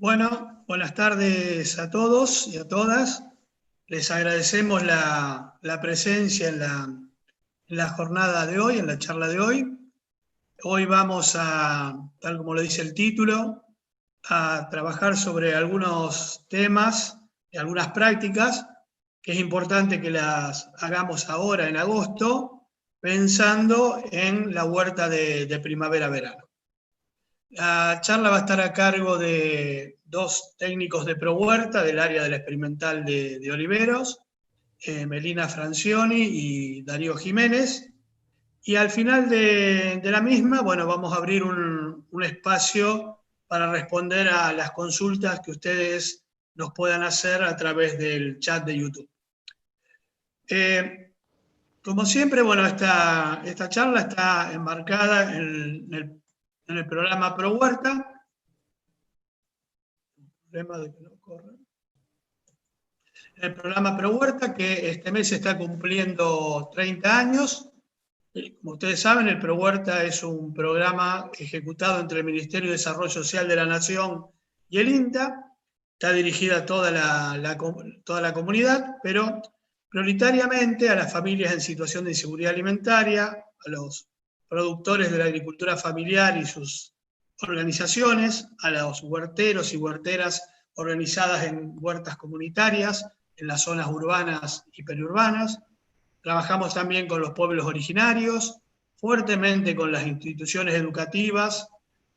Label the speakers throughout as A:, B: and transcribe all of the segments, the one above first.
A: Bueno, buenas tardes a todos y a todas. Les agradecemos la presencia en la jornada de hoy, en la charla de hoy. Hoy vamos a, tal como lo dice el título, a trabajar sobre algunos temas y algunas prácticas que es importante que las hagamos ahora en agosto, pensando en la huerta de primavera-verano. La charla va a estar a cargo de dos técnicos de ProHuerta del área de la experimental de Oliveros, Melina Francioni y Darío Jiménez. Y al final de la misma, bueno, vamos a abrir un espacio para responder a las consultas que ustedes nos puedan hacer a través del chat de YouTube. Como siempre, bueno, esta charla está enmarcada en el programa ProHuerta. De que no corre. El programa ProHuerta, que este mes está cumpliendo 30 años. Como ustedes saben, el ProHuerta es un programa ejecutado entre el Ministerio de Desarrollo Social de la Nación y el INTA. Está dirigida a toda la comunidad, pero prioritariamente a las familias en situación de inseguridad alimentaria, a los productores de la agricultura familiar y sus organizaciones, a los huerteros y huerteras organizadas en huertas comunitarias, en las zonas urbanas y periurbanas. Trabajamos también con los pueblos originarios, fuertemente con las instituciones educativas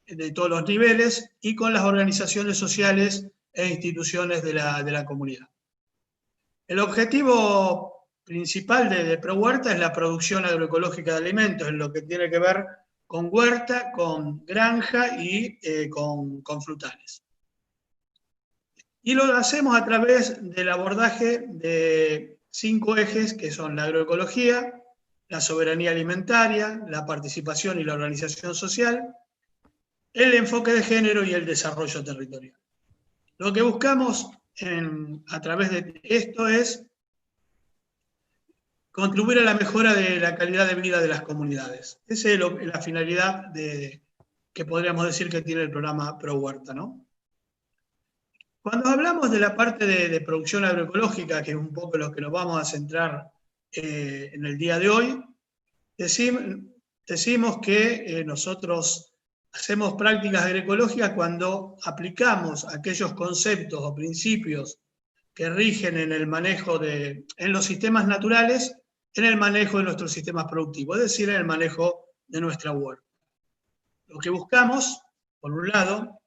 A: de todos los niveles y con las organizaciones sociales e instituciones de la comunidad. El objetivo principal de ProHuerta es la producción agroecológica de alimentos, en lo que tiene que ver con huerta, con granja y con frutales. Y lo hacemos a través del abordaje de 5 ejes que son la agroecología, la soberanía alimentaria, la participación y la organización social, el enfoque de género y el desarrollo territorial. Lo que buscamos a través de esto es contribuir a la mejora de la calidad de vida de las comunidades. Esa es la finalidad que podríamos decir que tiene el programa ProHuerta, ¿no? Cuando hablamos de la parte de producción agroecológica, que es un poco lo que nos vamos a centrar en el día de hoy, decimos que nosotros hacemos prácticas agroecológicas cuando aplicamos aquellos conceptos o principios que rigen en el manejo en los sistemas naturales, en el manejo de nuestros sistemas productivos, es decir, en el manejo de nuestra huerta. Lo que buscamos, por un lado,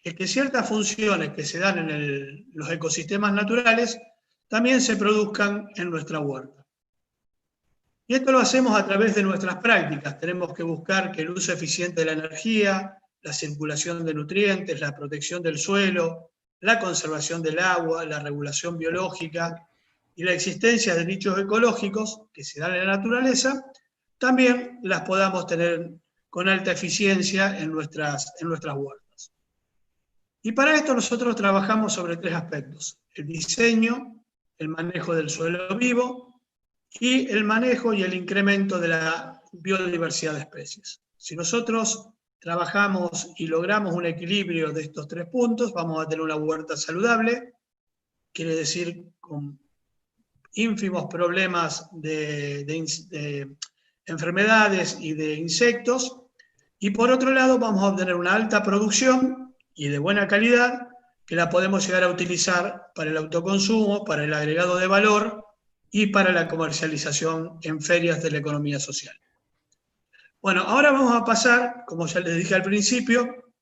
A: es que ciertas funciones que se dan en los ecosistemas naturales también se produzcan en nuestra huerta. Y esto lo hacemos a través de nuestras prácticas. Tenemos que buscar que el uso eficiente de la energía, la circulación de nutrientes, la protección del suelo, la conservación del agua, la regulación biológica y la existencia de nichos ecológicos que se dan en la naturaleza, también las podamos tener con alta eficiencia en nuestras huertas. Y para esto nosotros trabajamos sobre 3 aspectos: el diseño, el manejo del suelo vivo y el manejo y el incremento de la biodiversidad de especies. Si nosotros trabajamos y logramos un equilibrio de estos 3 puntos, vamos a tener una huerta saludable, quiere decir con ínfimos problemas de enfermedades y de insectos, y por otro lado vamos a obtener una alta producción y de buena calidad que la podemos llegar a utilizar para el autoconsumo, para el agregado de valor y para la comercialización en ferias de la economía social. Bueno, ahora vamos a pasar, como ya les dije al principio,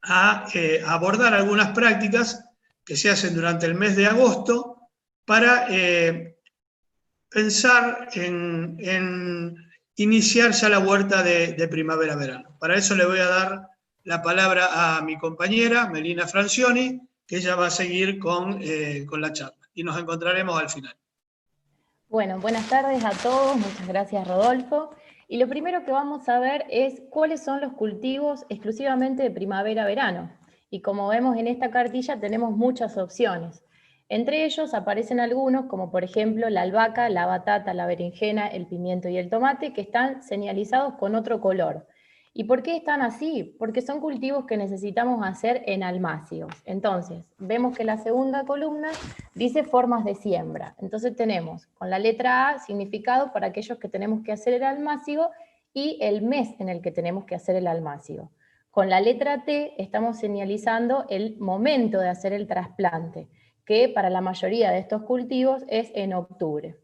A: a abordar algunas prácticas que se hacen durante el mes de agosto para pensar en iniciar ya la huerta de primavera-verano. Para eso le voy a dar la palabra a mi compañera, Melina Francioni, que ella va a seguir con la charla. Y nos encontraremos al final.
B: Bueno, buenas tardes a todos, muchas gracias Rodolfo. Y lo primero que vamos a ver es cuáles son los cultivos exclusivamente de primavera-verano. Y como vemos en esta cartilla tenemos muchas opciones. Entre ellos aparecen algunos como por ejemplo la albahaca, la batata, la berenjena, el pimiento y el tomate que están señalizados con otro color. ¿Y por qué están así? Porque son cultivos que necesitamos hacer en almácigos. Entonces, vemos que la segunda columna dice formas de siembra. Entonces tenemos con la letra A significado para aquellos que tenemos que hacer el almácigo y el mes en el que tenemos que hacer el almácigo. Con la letra T estamos señalizando el momento de hacer el trasplante, que para la mayoría de estos cultivos es en octubre.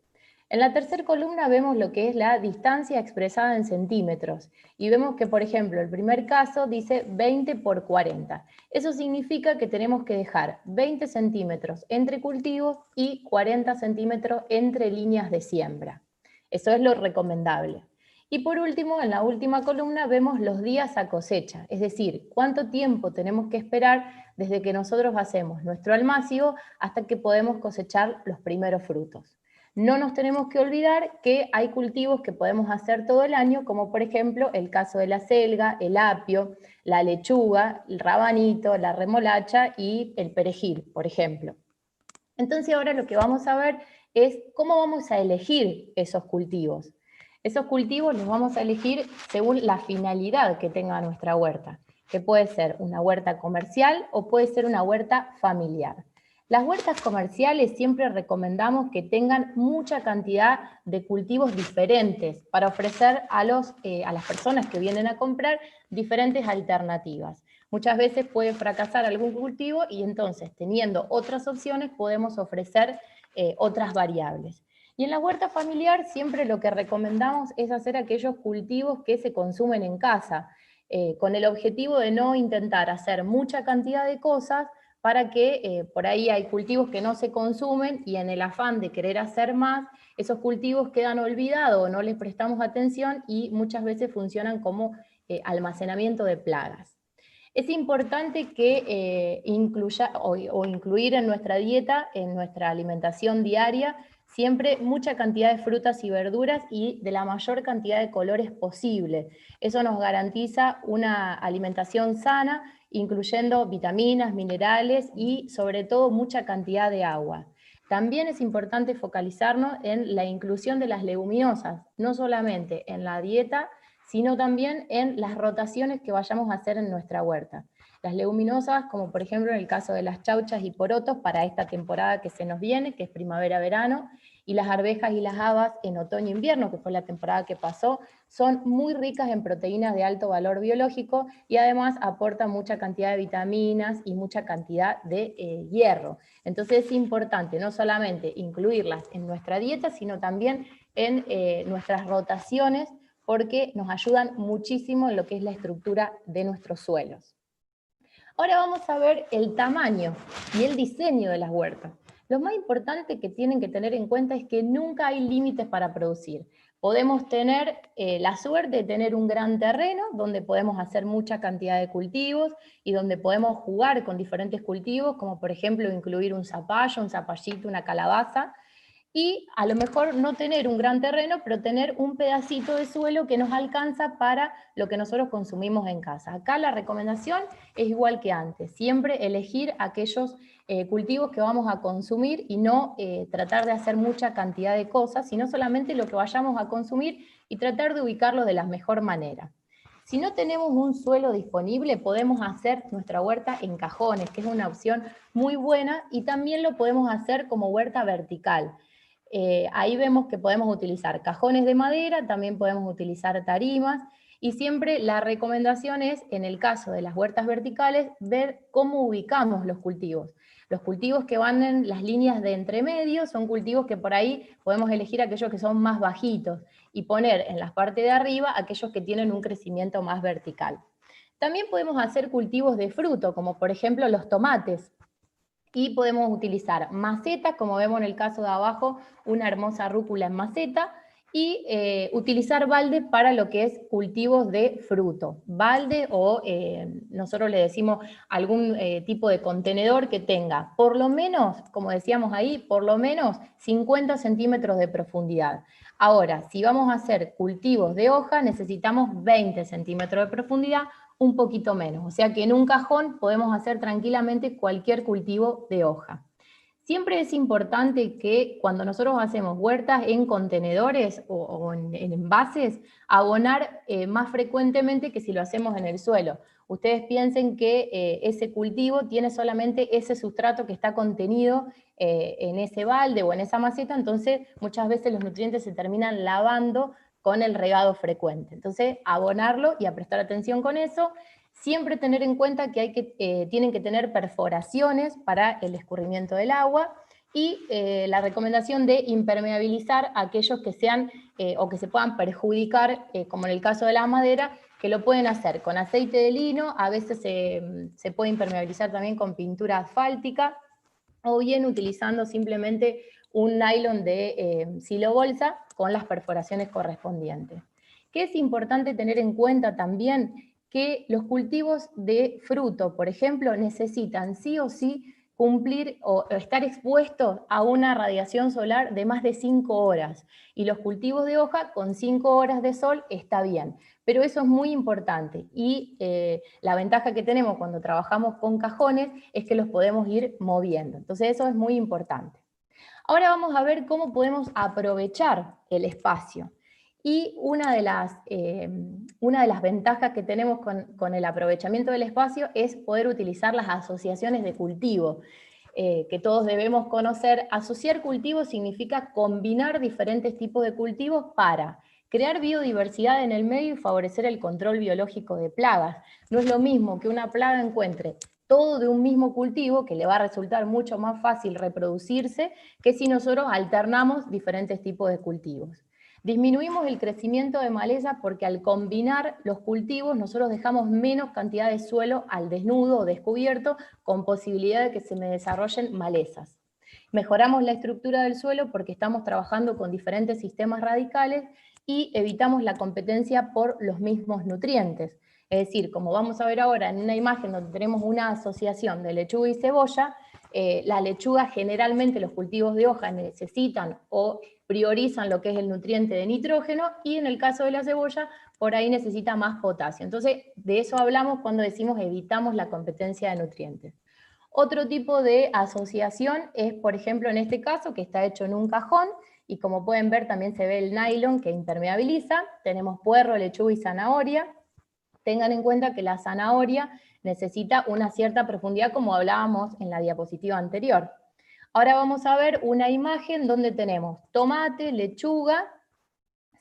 B: En la tercera columna vemos lo que es la distancia expresada en centímetros y vemos que, por ejemplo, el primer caso dice 20 por 40. Eso significa que tenemos que dejar 20 centímetros entre cultivos y 40 centímetros entre líneas de siembra. Eso es lo recomendable. Y por último, en la última columna vemos los días a cosecha, es decir, cuánto tiempo tenemos que esperar desde que nosotros hacemos nuestro almácigo hasta que podemos cosechar los primeros frutos. No nos tenemos que olvidar que hay cultivos que podemos hacer todo el año, como por ejemplo el caso de la selga, el apio, la lechuga, el rabanito, la remolacha y el perejil, por ejemplo. Entonces ahora lo que vamos a ver es cómo vamos a elegir esos cultivos. Esos cultivos los vamos a elegir según la finalidad que tenga nuestra huerta, que puede ser una huerta comercial o puede ser una huerta familiar. Las huertas comerciales siempre recomendamos que tengan mucha cantidad de cultivos diferentes para ofrecer a las personas que vienen a comprar diferentes alternativas. Muchas veces puede fracasar algún cultivo y entonces, teniendo otras opciones, podemos ofrecer otras variables. Y en la huerta familiar siempre lo que recomendamos es hacer aquellos cultivos que se consumen en casa, con el objetivo de no intentar hacer mucha cantidad de cosas para que por ahí hay cultivos que no se consumen y en el afán de querer hacer más, esos cultivos quedan olvidados o no les prestamos atención y muchas veces funcionan como almacenamiento de plagas. Es importante que incluya o incluir en nuestra dieta, en nuestra alimentación diaria, siempre mucha cantidad de frutas y verduras y de la mayor cantidad de colores posible. Eso nos garantiza una alimentación sana, incluyendo vitaminas, minerales y sobre todo mucha cantidad de agua. También es importante focalizarnos en la inclusión de las leguminosas, no solamente en la dieta, sino también en las rotaciones que vayamos a hacer en nuestra huerta. Las leguminosas, como por ejemplo en el caso de las chauchas y porotos para esta temporada que se nos viene, que es primavera-verano, y las arvejas y las habas en otoño-invierno, que fue la temporada que pasó, son muy ricas en proteínas de alto valor biológico y además aportan mucha cantidad de vitaminas y mucha cantidad de hierro. Entonces es importante no solamente incluirlas en nuestra dieta, sino también en nuestras rotaciones, porque nos ayudan muchísimo en lo que es la estructura de nuestros suelos. Ahora vamos a ver el tamaño y el diseño de las huertas. Lo más importante que tienen que tener en cuenta es que nunca hay límites para producir. Podemos tener la suerte de tener un gran terreno donde podemos hacer mucha cantidad de cultivos y donde podemos jugar con diferentes cultivos, como por ejemplo incluir un zapallo, un zapallito, una calabaza, y a lo mejor no tener un gran terreno, pero tener un pedacito de suelo que nos alcanza para lo que nosotros consumimos en casa. Acá la recomendación es igual que antes, siempre elegir aquellos cultivos que vamos a consumir y no tratar de hacer mucha cantidad de cosas, sino solamente lo que vayamos a consumir y tratar de ubicarlo de la mejor manera. Si no tenemos un suelo disponible, podemos hacer nuestra huerta en cajones, que es una opción muy buena, y también lo podemos hacer como huerta vertical. Ahí vemos que podemos utilizar cajones de madera, también podemos utilizar tarimas, y siempre la recomendación es, en el caso de las huertas verticales, ver cómo ubicamos los cultivos. Los cultivos que van en las líneas de entremedio son cultivos que por ahí podemos elegir aquellos que son más bajitos y poner en la parte de arriba aquellos que tienen un crecimiento más vertical. También podemos hacer cultivos de fruto, como por ejemplo los tomates. Y podemos utilizar macetas, como vemos en el caso de abajo, una hermosa rúcula en maceta, y utilizar balde para lo que es cultivos de fruto. Balde o nosotros le decimos algún tipo de contenedor que tenga, por lo menos, como decíamos ahí, por lo menos 50 centímetros de profundidad. Ahora, si vamos a hacer cultivos de hoja, necesitamos 20 centímetros de profundidad, un poquito menos. O sea que en un cajón podemos hacer tranquilamente cualquier cultivo de hoja. Siempre es importante que cuando nosotros hacemos huertas en contenedores o en envases, abonar más frecuentemente que si lo hacemos en el suelo. Ustedes piensen que ese cultivo tiene solamente ese sustrato que está contenido en ese balde o en esa maceta, entonces muchas veces los nutrientes se terminan lavando con el regado frecuente. Entonces, abonarlo y a prestar atención con eso. Siempre tener en cuenta que tienen que tener perforaciones para el escurrimiento del agua y la recomendación de impermeabilizar aquellos que sean o que se puedan perjudicar, como en el caso de la madera, que lo pueden hacer con aceite de lino, a veces se puede impermeabilizar también con pintura asfáltica, o bien utilizando simplemente un nylon de silobolsa con las perforaciones correspondientes. ¿Qué es importante tener en cuenta también? Que los cultivos de fruto, por ejemplo, necesitan sí o sí cumplir o estar expuestos a una radiación solar de más de 5 horas. Y los cultivos de hoja con 5 horas de sol está bien. Pero eso es muy importante. Y la ventaja que tenemos cuando trabajamos con cajones es que los podemos ir moviendo. Entonces eso es muy importante. Ahora vamos a ver cómo podemos aprovechar el espacio. Y una de las ventajas que tenemos con el aprovechamiento del espacio es poder utilizar las asociaciones de cultivo, que todos debemos conocer. Asociar cultivos significa combinar diferentes tipos de cultivos para crear biodiversidad en el medio y favorecer el control biológico de plagas. No es lo mismo que una plaga encuentre todo de un mismo cultivo, que le va a resultar mucho más fácil reproducirse, que si nosotros alternamos diferentes tipos de cultivos. Disminuimos el crecimiento de malezas porque al combinar los cultivos nosotros dejamos menos cantidad de suelo al desnudo o descubierto, con posibilidad de que se me desarrollen malezas. Mejoramos la estructura del suelo porque estamos trabajando con diferentes sistemas radicales y evitamos la competencia por los mismos nutrientes. Es decir, como vamos a ver ahora en una imagen donde tenemos una asociación de lechuga y cebolla, la lechuga generalmente los cultivos de hoja necesitan o priorizan lo que es el nutriente de nitrógeno, y en el caso de la cebolla, por ahí necesita más potasio. Entonces, de eso hablamos cuando decimos evitamos la competencia de nutrientes. Otro tipo de asociación es, por ejemplo, en este caso, que está hecho en un cajón, y como pueden ver también se ve el nylon que impermeabiliza. Tenemos puerro, lechuga y zanahoria. Tengan en cuenta que la zanahoria necesita una cierta profundidad, como hablábamos en la diapositiva anterior. Ahora vamos a ver una imagen donde tenemos tomate, lechuga,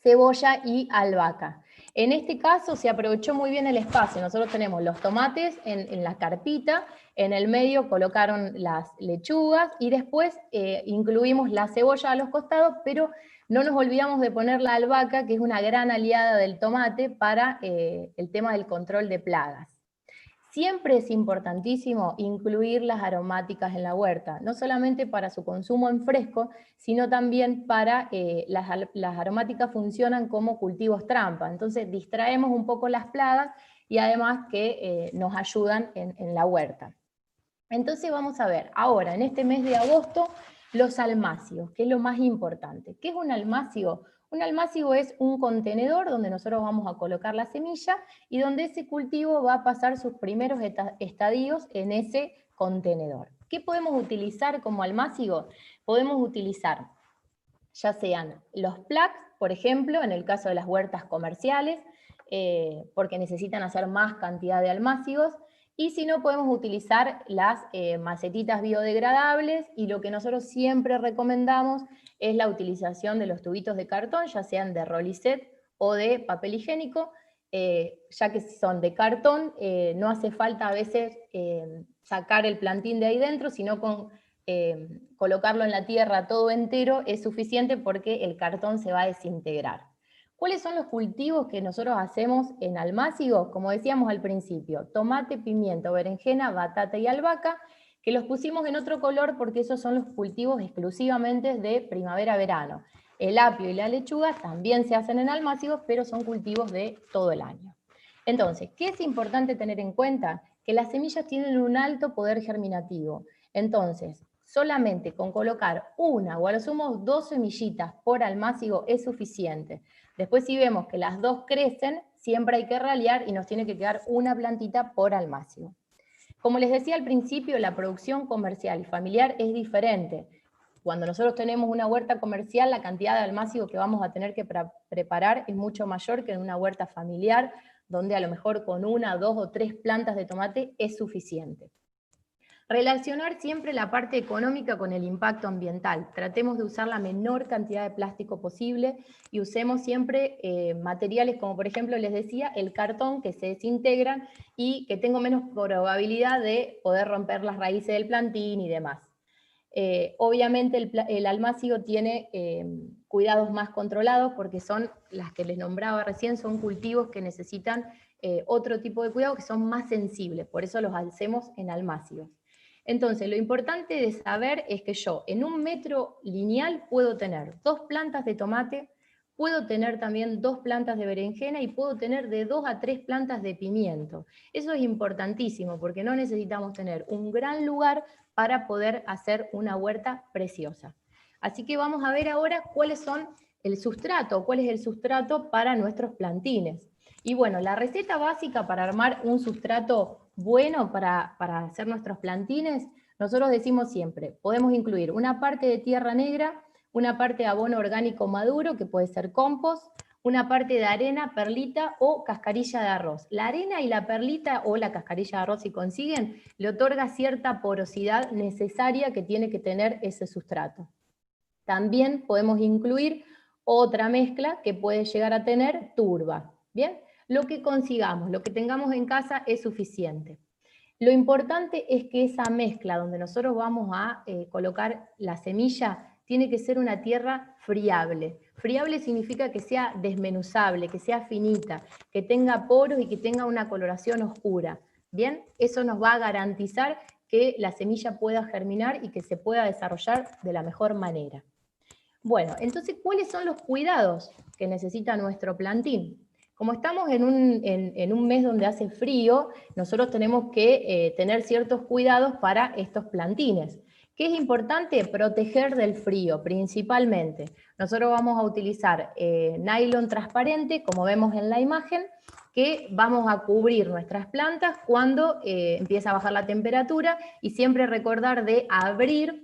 B: cebolla y albahaca. En este caso se aprovechó muy bien el espacio. Nosotros tenemos los tomates en la carpita, en el medio colocaron las lechugas y después incluimos la cebolla a los costados, pero no nos olvidamos de poner la albahaca, que es una gran aliada del tomate para el tema del control de plagas. Siempre es importantísimo incluir las aromáticas en la huerta, no solamente para su consumo en fresco, sino también para, las aromáticas funcionan como cultivos trampa, entonces distraemos un poco las plagas y además que nos ayudan en la huerta. Entonces vamos a ver ahora, en este mes de agosto, los almácigos, que es lo más importante. ¿Qué es un almácigo? Un almácigo es un contenedor donde nosotros vamos a colocar la semilla y donde ese cultivo va a pasar sus primeros estadios en ese contenedor. ¿Qué podemos utilizar como almácigo? Podemos utilizar ya sean los plugs, por ejemplo, en el caso de las huertas comerciales, porque necesitan hacer más cantidad de almácigos, y si no, podemos utilizar las macetitas biodegradables, y lo que nosotros siempre recomendamos es la utilización de los tubitos de cartón, ya sean de Rolicet o de papel higiénico, ya que si son de cartón, no hace falta a veces sacar el plantín de ahí dentro, sino con colocarlo en la tierra todo entero es suficiente porque el cartón se va a desintegrar. ¿Cuáles son los cultivos que nosotros hacemos en almácigos? Como decíamos al principio, tomate, pimiento, berenjena, batata y albahaca, que los pusimos en otro color porque esos son los cultivos exclusivamente de primavera-verano. El apio y la lechuga también se hacen en almácigos, pero son cultivos de todo el año. Entonces, ¿qué es importante tener en cuenta? Que las semillas tienen un alto poder germinativo. Entonces, solamente con colocar una o a lo sumo 2 semillitas por almácigo es suficiente. Después, si vemos que las 2 crecen, siempre hay que ralear y nos tiene que quedar una plantita por almácigo. Como les decía al principio, la producción comercial y familiar es diferente. Cuando nosotros tenemos una huerta comercial, la cantidad de almácigo que vamos a tener que preparar es mucho mayor que en una huerta familiar, donde a lo mejor con 1, 2 o 3 plantas de tomate es suficiente. Relacionar siempre la parte económica con el impacto ambiental. Tratemos de usar la menor cantidad de plástico posible y usemos siempre materiales como, por ejemplo, les decía, el cartón, que se desintegran y que tengo menos probabilidad de poder romper las raíces del plantín y demás. Obviamente el almácigo tiene cuidados más controlados porque son las que les nombraba recién, son cultivos que necesitan otro tipo de cuidado, que son más sensibles, por eso los hacemos en almácigos. Entonces, lo importante de saber es que yo en 1 metro lineal puedo tener 2 plantas de tomate, puedo tener también 2 plantas de berenjena y puedo tener de 2 a 3 plantas de pimiento. Eso es importantísimo porque no necesitamos tener un gran lugar para poder hacer una huerta preciosa. Así que vamos a ver ahora cuáles son el sustrato, cuál es el sustrato para nuestros plantines. Y bueno, la receta básica para armar un sustrato bueno para hacer nuestros plantines, nosotros decimos siempre, podemos incluir una parte de tierra negra, una parte de abono orgánico maduro, que puede ser compost, una parte de arena, perlita o cascarilla de arroz. La arena y la perlita o la cascarilla de arroz, si consiguen, le otorga cierta porosidad necesaria que tiene que tener ese sustrato. También podemos incluir otra mezcla que puede llegar a tener turba. ¿Bien? Lo que consigamos, lo que tengamos en casa es suficiente. Lo importante es que esa mezcla donde nosotros vamos a colocar la semilla tiene que ser una tierra friable. Friable significa que sea desmenuzable, que sea finita, que tenga poros y que tenga una coloración oscura. ¿Bien? Eso nos va a garantizar que la semilla pueda germinar y que se pueda desarrollar de la mejor manera. Bueno, entonces, ¿cuáles son los cuidados que necesita nuestro plantín? Como estamos en un mes donde hace frío, nosotros tenemos que tener ciertos cuidados para estos plantines. ¿Qué es importante? Proteger del frío, principalmente. Nosotros vamos a utilizar nylon transparente, como vemos en la imagen, que vamos a cubrir nuestras plantas cuando empieza a bajar la temperatura, y siempre recordar de abrir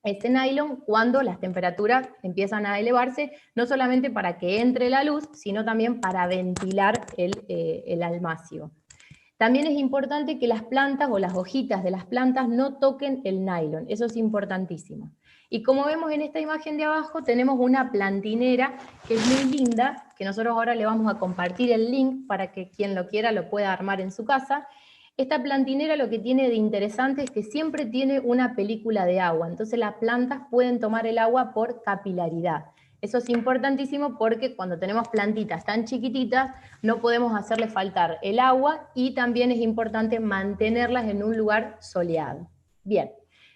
B: este nylon cuando las temperaturas empiezan a elevarse, no solamente para que entre la luz, sino también para ventilar el almácigo. También es importante que las plantas o las hojitas de las plantas no toquen el nylon, eso es importantísimo. Y como vemos en esta imagen de abajo, tenemos una plantinera que es muy linda, que nosotros ahora le vamos a compartir el link para que quien lo quiera lo pueda armar en su casa. Esta plantinera lo que tiene de interesante es que siempre tiene una película de agua, entonces las plantas pueden tomar el agua por capilaridad. Eso es importantísimo porque cuando tenemos plantitas tan chiquititas no podemos hacerle faltar el agua, y también es importante mantenerlas en un lugar soleado. Bien,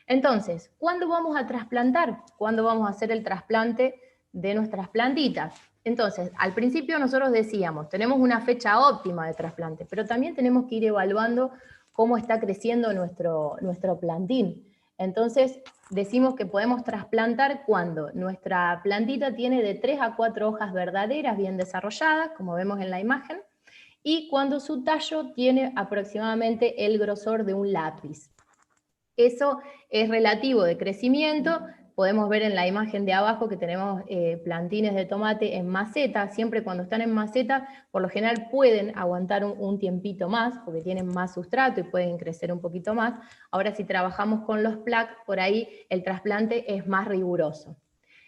B: entonces, ¿cuándo vamos a trasplantar? ¿Cuándo vamos a hacer el trasplante de nuestras plantitas? Entonces, al principio nosotros decíamos, tenemos una fecha óptima de trasplante, pero también tenemos que ir evaluando cómo está creciendo nuestro plantín. Entonces, decimos que podemos trasplantar cuando nuestra plantita tiene de 3 a 4 hojas verdaderas bien desarrolladas, como vemos en la imagen, y cuando su tallo tiene aproximadamente el grosor de un lápiz. Eso es relativo de crecimiento. Podemos ver en la imagen de abajo que tenemos plantines de tomate en maceta. Siempre cuando están en maceta, por lo general pueden aguantar un tiempito más, porque tienen más sustrato y pueden crecer un poquito más. Ahora, si trabajamos con los plaques, por ahí el trasplante es más riguroso.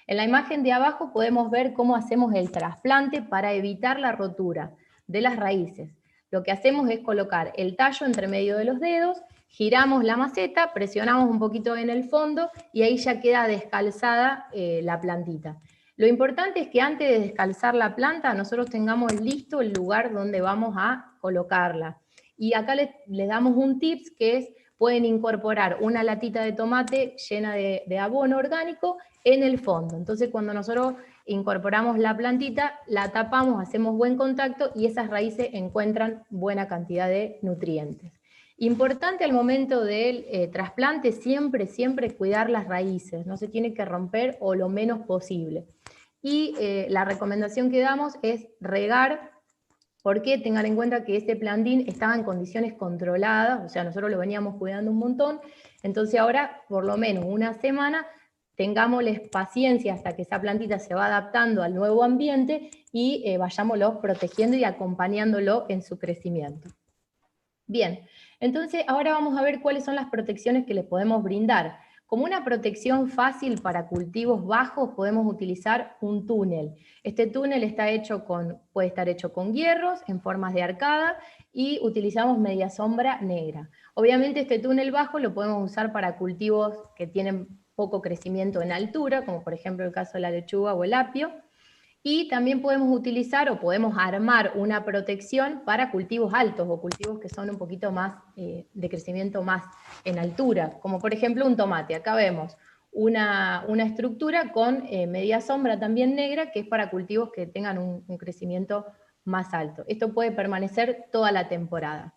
B: En la imagen de abajo podemos ver cómo hacemos el trasplante para evitar la rotura de las raíces. Lo que hacemos es colocar el tallo entre medio de los dedos, giramos la maceta, presionamos un poquito en el fondo y ahí ya queda descalzada la plantita. Lo importante es que antes de descalzar la planta nosotros tengamos listo el lugar donde vamos a colocarla. Y acá les damos un tips que es, pueden incorporar una latita de tomate llena de abono orgánico en el fondo. Entonces cuando nosotros incorporamos la plantita, la tapamos, hacemos buen contacto y esas raíces encuentran buena cantidad de nutrientes. Importante al momento del trasplante siempre cuidar las raíces, no se tiene que romper o lo menos posible. Y la recomendación que damos es regar porque tengan en cuenta que este plantín estaba en condiciones controladas, o sea, nosotros lo veníamos cuidando un montón, entonces ahora, por lo menos una semana, tengámosles paciencia hasta que esa plantita se va adaptando al nuevo ambiente y vayámoslo protegiendo y acompañándolo en su crecimiento. Bien, entonces ahora vamos a ver cuáles son las protecciones que les podemos brindar. Como una protección fácil para cultivos bajos podemos utilizar un túnel. Este túnel puede estar hecho con hierros en formas de arcada y utilizamos media sombra negra. Obviamente este túnel bajo lo podemos usar para cultivos que tienen poco crecimiento en altura, como por ejemplo el caso de la lechuga o el apio. Y también podemos utilizar o podemos armar una protección para cultivos altos o cultivos que son un poquito más de crecimiento más en altura, como por ejemplo un tomate. Acá vemos una estructura con media sombra también negra, que es para cultivos que tengan un crecimiento más alto. Esto puede permanecer toda la temporada.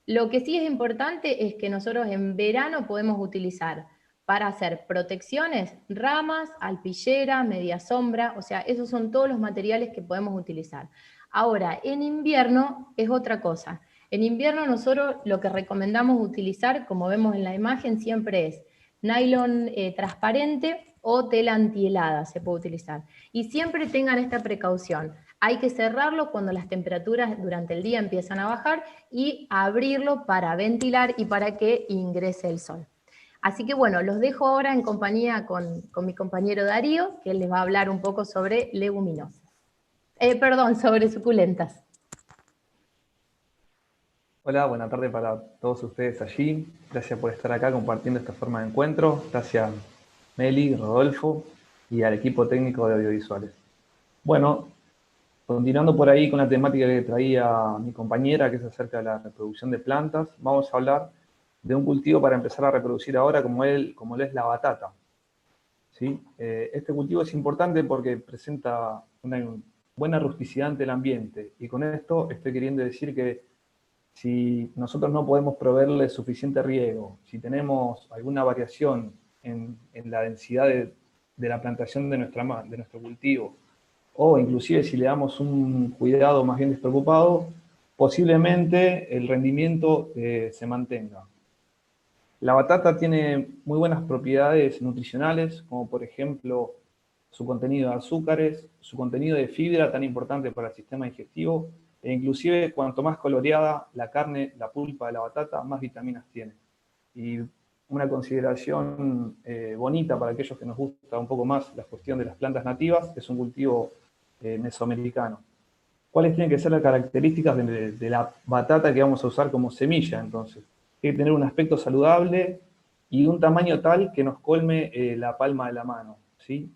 B: Lo que sí es importante es que nosotros en verano podemos utilizar para hacer protecciones, ramas, alpillera, media sombra, o sea, esos son todos los materiales que podemos utilizar. Ahora, en invierno es otra cosa. En invierno nosotros lo que recomendamos utilizar, como vemos en la imagen, siempre es nylon transparente o tela antihelada se puede utilizar. Y siempre tengan esta precaución. Hay que cerrarlo cuando las temperaturas durante el día empiezan a bajar y abrirlo para ventilar y para que ingrese el sol. Así que bueno, los dejo ahora en compañía con mi compañero Darío, que les va a hablar un poco sobre leguminosas. Sobre suculentas.
C: Hola, buena tarde para todos ustedes allí. Gracias por estar acá compartiendo esta forma de encuentro. Gracias Meli, Rodolfo y al equipo técnico de audiovisuales. Bueno, continuando por ahí con la temática que traía mi compañera, que es acerca de la reproducción de plantas, vamos a hablar de un cultivo para empezar a reproducir ahora como lo es la batata. ¿Sí? Este cultivo es importante porque presenta una buena rusticidad ante el ambiente, y con esto estoy queriendo decir que si nosotros no podemos proveerle suficiente riego, si tenemos alguna variación en la densidad de la plantación de nuestro cultivo, o inclusive si le damos un cuidado más bien despreocupado, posiblemente el rendimiento se mantenga. La batata tiene muy buenas propiedades nutricionales, como por ejemplo su contenido de azúcares, su contenido de fibra tan importante para el sistema digestivo, e inclusive cuanto más coloreada la carne, la pulpa de la batata, más vitaminas tiene. Y una consideración bonita para aquellos que nos gusta un poco más la cuestión de las plantas nativas, es un cultivo mesoamericano. ¿Cuáles tienen que ser las características de la batata que vamos a usar como semilla entonces? Tiene que tener un aspecto saludable y un tamaño tal que nos colme la palma de la mano, ¿sí?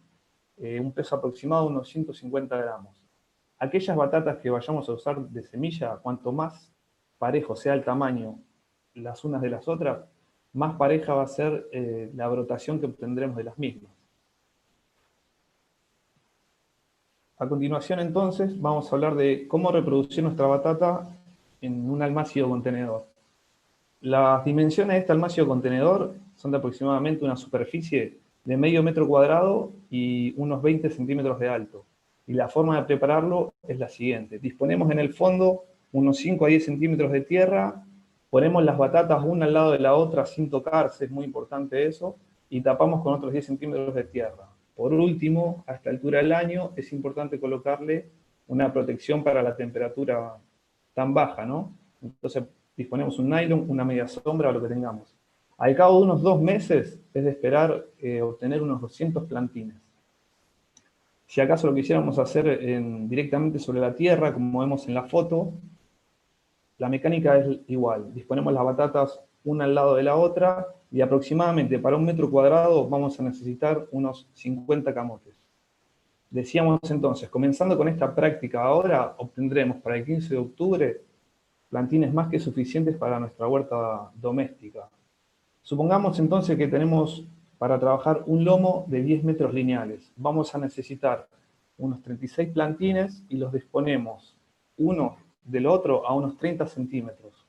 C: Un peso aproximado de unos 150 gramos. Aquellas batatas que vayamos a usar de semilla, cuanto más parejo sea el tamaño las unas de las otras, más pareja va a ser la brotación que obtendremos de las mismas. A continuación, entonces, vamos a hablar de cómo reproducir nuestra batata en un almácigo contenedor. Las dimensiones de este almácigo contenedor son de aproximadamente una superficie de medio metro cuadrado y unos 20 centímetros de alto. Y la forma de prepararlo es la siguiente. Disponemos en el fondo unos 5 a 10 centímetros de tierra, ponemos las batatas una al lado de la otra sin tocarse, es muy importante eso, y tapamos con otros 10 centímetros de tierra. Por último, a esta altura del año es importante colocarle una protección para la temperatura tan baja, ¿no? Entonces disponemos un nylon, una media sombra o lo que tengamos. Al cabo de unos 2 meses es de esperar obtener unos 200 plantines. Si acaso lo quisiéramos hacer directamente sobre la tierra, como vemos en la foto, la mecánica es igual. Disponemos las batatas una al lado de la otra y aproximadamente para 1 metro cuadrado vamos a necesitar unos 50 camotes. Decíamos entonces, comenzando con esta práctica ahora, obtendremos para el 15 de octubre plantines más que suficientes para nuestra huerta doméstica. Supongamos entonces que tenemos para trabajar un lomo de 10 metros lineales. Vamos a necesitar unos 36 plantines y los disponemos uno del otro a unos 30 centímetros.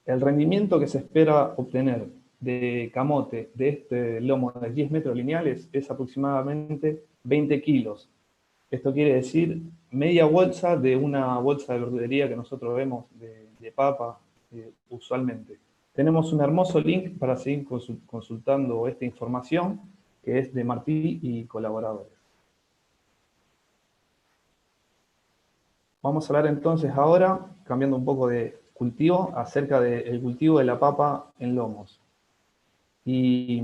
C: El rendimiento que se espera obtener de camote de este lomo de 10 metros lineales es aproximadamente 20 kilos. Esto quiere decir media bolsa de una bolsa de verdulería que nosotros vemos de papa usualmente. Tenemos un hermoso link para seguir consultando esta información, que es de Martí y colaboradores. Vamos a hablar entonces ahora, cambiando un poco de cultivo, acerca del cultivo de la papa en lomos. Y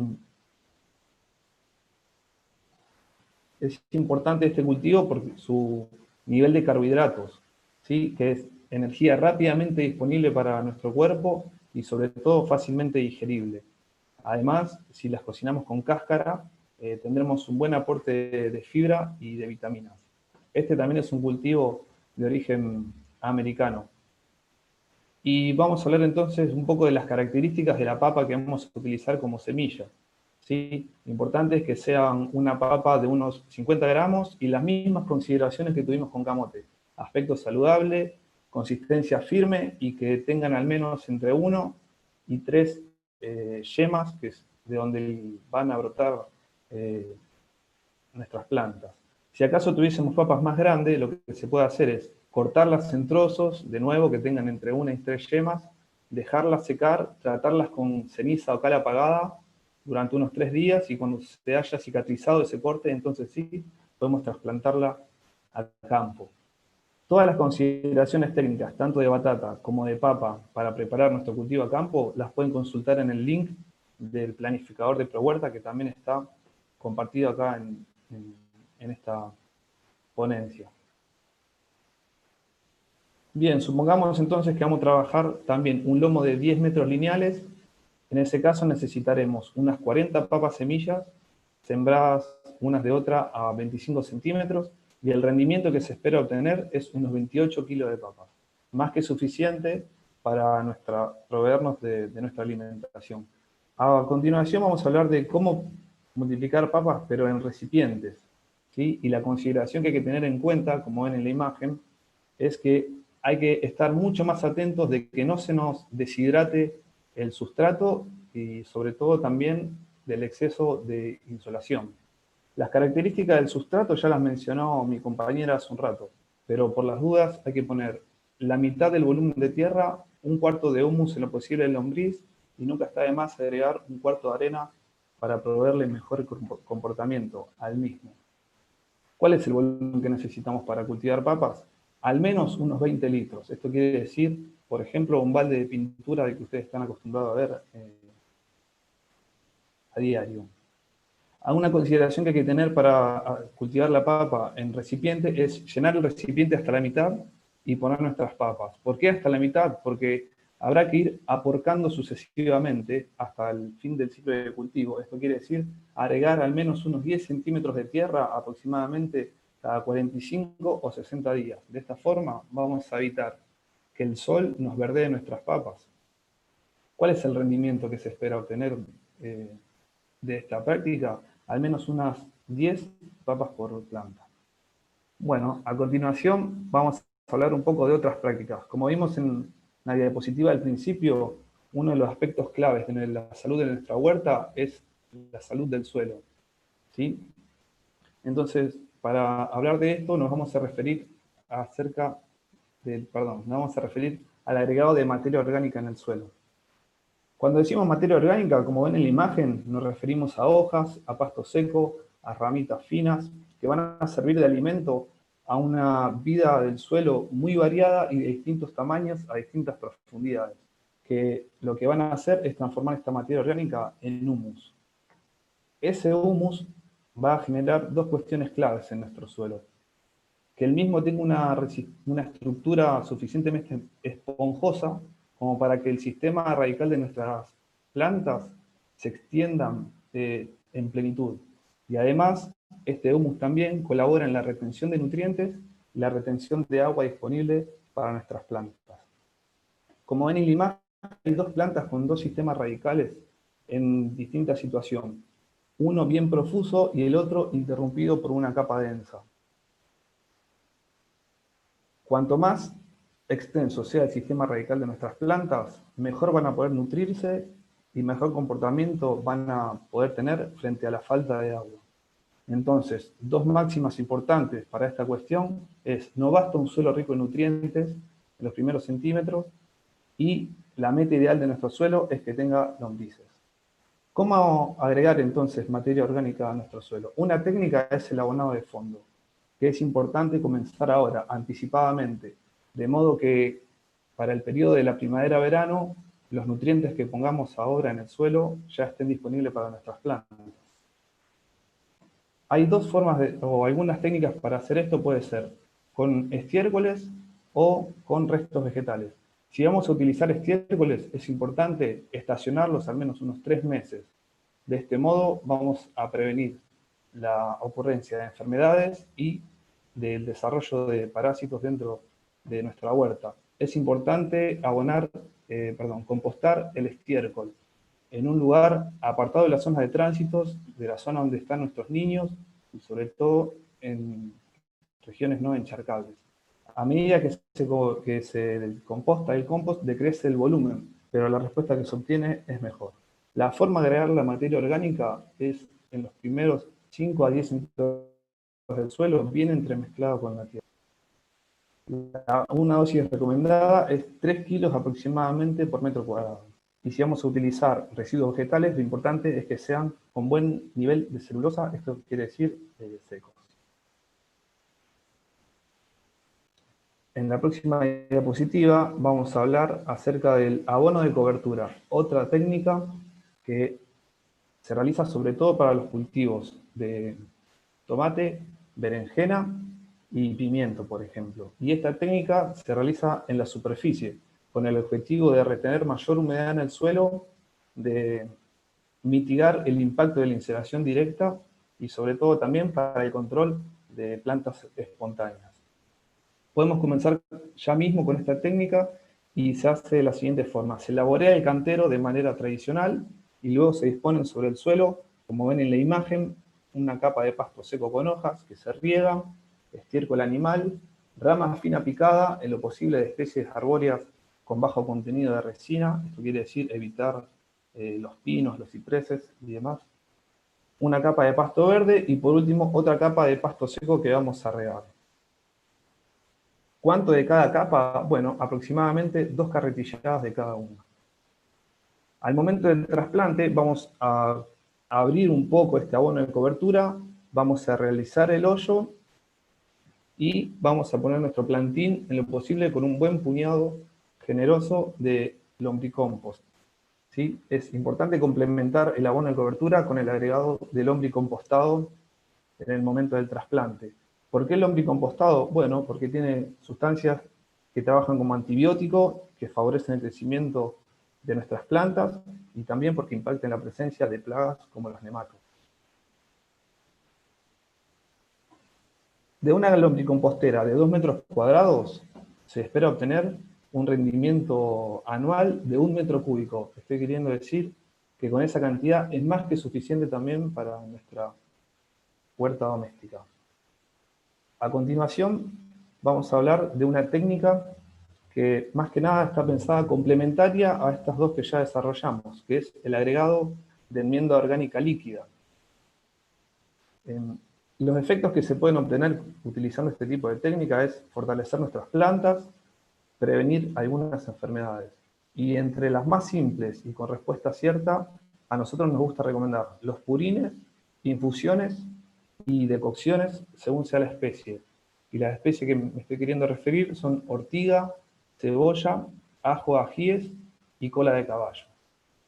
C: es importante este cultivo por su nivel de carbohidratos, ¿sí? Que es energía rápidamente disponible para nuestro cuerpo y sobre todo fácilmente digerible. Además, si las cocinamos con cáscara, tendremos un buen aporte de fibra y de vitaminas. Este también es un cultivo de origen americano. Y vamos a hablar entonces un poco de las características de la papa que vamos a utilizar como semilla. ¿Sí? Lo importante es que sean una papa de unos 50 gramos y las mismas consideraciones que tuvimos con camote. Aspecto saludable, consistencia firme y que tengan al menos entre 1 y 3 yemas, que es de donde van a brotar nuestras plantas. Si acaso tuviésemos papas más grandes, lo que se puede hacer es cortarlas en trozos, de nuevo, que tengan entre 1 y 3 yemas, dejarlas secar, tratarlas con ceniza o cal apagada durante unos 3 días, y cuando se haya cicatrizado ese corte, entonces sí, podemos trasplantarla al campo. Todas las consideraciones técnicas, tanto de batata como de papa, para preparar nuestro cultivo a campo, las pueden consultar en el link del planificador de ProHuerta, que también está compartido acá en esta ponencia. Bien, supongamos entonces que vamos a trabajar también un lomo de 10 metros lineales. En ese caso necesitaremos unas 40 papas semillas, sembradas unas de otra a 25 centímetros, y el rendimiento que se espera obtener es unos 28 kilos de papas, más que suficiente para proveernos de nuestra alimentación. A continuación vamos a hablar de cómo multiplicar papas, pero en recipientes, ¿sí? Y la consideración que hay que tener en cuenta, como ven en la imagen, es que hay que estar mucho más atentos de que no se nos deshidrate el sustrato y sobre todo también del exceso de insolación. Las características del sustrato ya las mencionó mi compañera hace un rato, pero por las dudas hay que poner la mitad del volumen de tierra, un cuarto de humus en lo posible de lombriz, y nunca está de más agregar un cuarto de arena para proveerle mejor comportamiento al mismo. ¿Cuál es el volumen que necesitamos para cultivar papas? Al menos unos 20 litros. Esto quiere decir, por ejemplo, un balde de pintura del que ustedes están acostumbrados a ver a diario. Una consideración que hay que tener para cultivar la papa en recipiente es llenar el recipiente hasta la mitad y poner nuestras papas. ¿Por qué hasta la mitad? Porque habrá que ir aporcando sucesivamente hasta el fin del ciclo de cultivo. Esto quiere decir agregar al menos unos 10 centímetros de tierra aproximadamente cada 45 o 60 días. De esta forma vamos a evitar que el sol nos verdee nuestras papas. ¿Cuál es el rendimiento que se espera obtener de esta práctica? Al menos unas 10 papas por planta. Bueno, a continuación vamos a hablar un poco de otras prácticas. Como vimos en la diapositiva al principio, uno de los aspectos claves de la salud de nuestra huerta es la salud del suelo, ¿sí? Entonces, para hablar de esto nos vamos a referir al agregado de materia orgánica en el suelo. Cuando decimos materia orgánica, como ven en la imagen, nos referimos a hojas, a pasto seco, a ramitas finas, que van a servir de alimento a una vida del suelo muy variada y de distintos tamaños a distintas profundidades, que lo que van a hacer es transformar esta materia orgánica en humus. Ese humus va a generar dos cuestiones claves en nuestro suelo: que el mismo tenga una estructura suficientemente esponjosa como para que el sistema radical de nuestras plantas se extiendan en plenitud. Y además, este humus también colabora en la retención de nutrientes y la retención de agua disponible para nuestras plantas. Como ven en la imagen, hay dos plantas con dos sistemas radicales en distinta situación. Uno bien profuso y el otro interrumpido por una capa densa. Cuanto más extenso sea el sistema radical de nuestras plantas, mejor van a poder nutrirse y mejor comportamiento van a poder tener frente a la falta de agua. Entonces, dos máximas importantes para esta cuestión es: no basta un suelo rico en nutrientes en los primeros centímetros, y la meta ideal de nuestro suelo es que tenga lombrices. ¿Cómo agregar entonces materia orgánica a nuestro suelo? Una técnica es el abonado de fondo, que es importante comenzar ahora, anticipadamente, de modo que para el periodo de la primavera-verano, los nutrientes que pongamos ahora en el suelo ya estén disponibles para nuestras plantas. Hay dos formas o algunas técnicas para hacer esto. Puede ser con estiércoles o con restos vegetales. Si vamos a utilizar estiércoles, es importante estacionarlos al menos unos 3 meses. De este modo vamos a prevenir la ocurrencia de enfermedades y del desarrollo de parásitos dentro de nuestra huerta. Es importante compostar el estiércol en un lugar apartado de las zonas de tránsitos, de la zona donde están nuestros niños, y sobre todo en regiones no encharcables. A medida que se composta el compost, decrece el volumen, pero la respuesta que se obtiene es mejor. La forma de agregar la materia orgánica es en los primeros 5 a 10 centímetros del suelo, bien entremezclado con la tierra. Una dosis recomendada es 3 kilos aproximadamente por metro cuadrado. Y si vamos a utilizar residuos vegetales, lo importante es que sean con buen nivel de celulosa, esto quiere decir secos. En la próxima diapositiva vamos a hablar acerca del abono de cobertura, otra técnica que se realiza sobre todo para los cultivos de tomate, berenjena y pimiento, por ejemplo. Y esta técnica se realiza en la superficie, con el objetivo de retener mayor humedad en el suelo, de mitigar el impacto de la insolación directa y sobre todo también para el control de plantas espontáneas. Podemos comenzar ya mismo con esta técnica y se hace de la siguiente forma. Se laborea el cantero de manera tradicional y luego se disponen sobre el suelo, como ven en la imagen, una capa de pasto seco con hojas que se riega, estiércol animal, rama fina picada, en lo posible de especies arbóreas con bajo contenido de resina, esto quiere decir evitar los pinos, los cipreses y demás, una capa de pasto verde y por último otra capa de pasto seco que vamos a regar. ¿Cuánto de cada capa? Bueno, aproximadamente 2 carretilladas de cada una. Al momento del trasplante vamos a abrir un poco este abono de cobertura, vamos a realizar el hoyo y vamos a poner nuestro plantín en lo posible con un buen puñado generoso de lombricompost. ¿Sí? Es importante complementar el abono de cobertura con el agregado de lombricompostado en el momento del trasplante. ¿Por qué el lombricompostado? Bueno, porque tiene sustancias que trabajan como antibiótico, que favorecen el crecimiento de nuestras plantas, y también porque impacta en la presencia de plagas como los nematos. De una lombricompostera de 2 metros cuadrados se espera obtener un rendimiento anual de 1 metro cúbico. Estoy queriendo decir que con esa cantidad es más que suficiente también para nuestra huerta doméstica. A continuación vamos a hablar de una técnica que más que nada está pensada complementaria a estas dos que ya desarrollamos, que es el agregado de enmienda orgánica líquida. Los efectos que se pueden obtener utilizando este tipo de técnica es fortalecer nuestras plantas, prevenir algunas enfermedades. Y entre las más simples y con respuesta cierta, a nosotros nos gusta recomendar los purines, infusiones y decocciones según sea la especie. Y las especies que me estoy queriendo referir son ortiga, cebolla, ajo, ajíes y cola de caballo.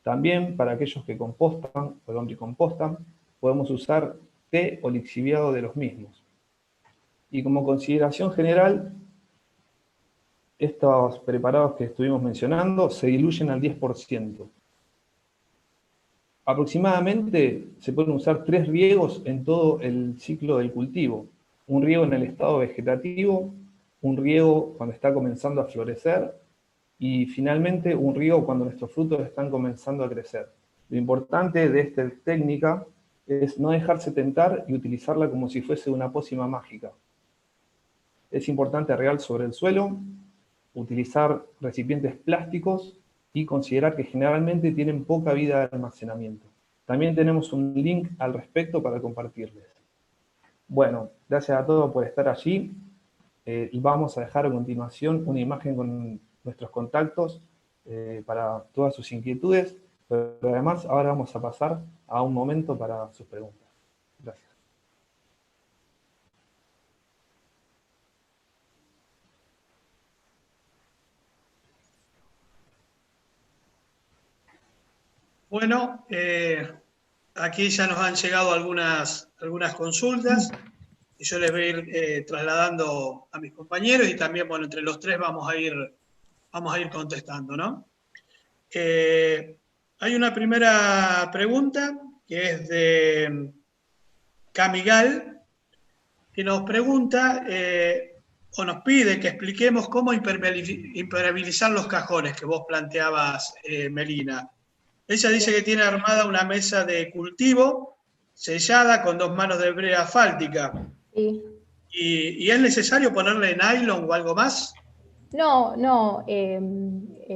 C: También para aquellos que compostan o lombricompostan, podemos usar té o lixiviado de los mismos. Y como consideración general, estos preparados que estuvimos mencionando se diluyen al 10%. Aproximadamente se pueden usar 3 riegos en todo el ciclo del cultivo. Un riego en el estado vegetativo, un riego cuando está comenzando a florecer y finalmente un riego cuando nuestros frutos están comenzando a crecer. Lo importante de esta técnica es no dejarse tentar y utilizarla como si fuese una pócima mágica. Es importante regar sobre el suelo, utilizar recipientes plásticos y considerar que generalmente tienen poca vida de almacenamiento. También tenemos un link al respecto para compartirles. Bueno, gracias a todos por estar allí. Y vamos a dejar a continuación una imagen con nuestros contactos para todas sus inquietudes, pero además ahora vamos a pasar a un momento para sus preguntas. Gracias.
A: Bueno, aquí ya nos han llegado algunas consultas y yo les voy a ir trasladando a mis compañeros y también, bueno, entre los tres vamos a ir contestando, ¿no? Hay una primera pregunta que es de Camigal, que nos pregunta o nos pide que expliquemos cómo impermeabilizar los cajones que vos planteabas, Melina. Ella dice que tiene armada una mesa de cultivo sellada con 2 manos de brea asfáltica.
B: Sí.
A: ¿Y es necesario ponerle nylon o algo más?
B: No, no.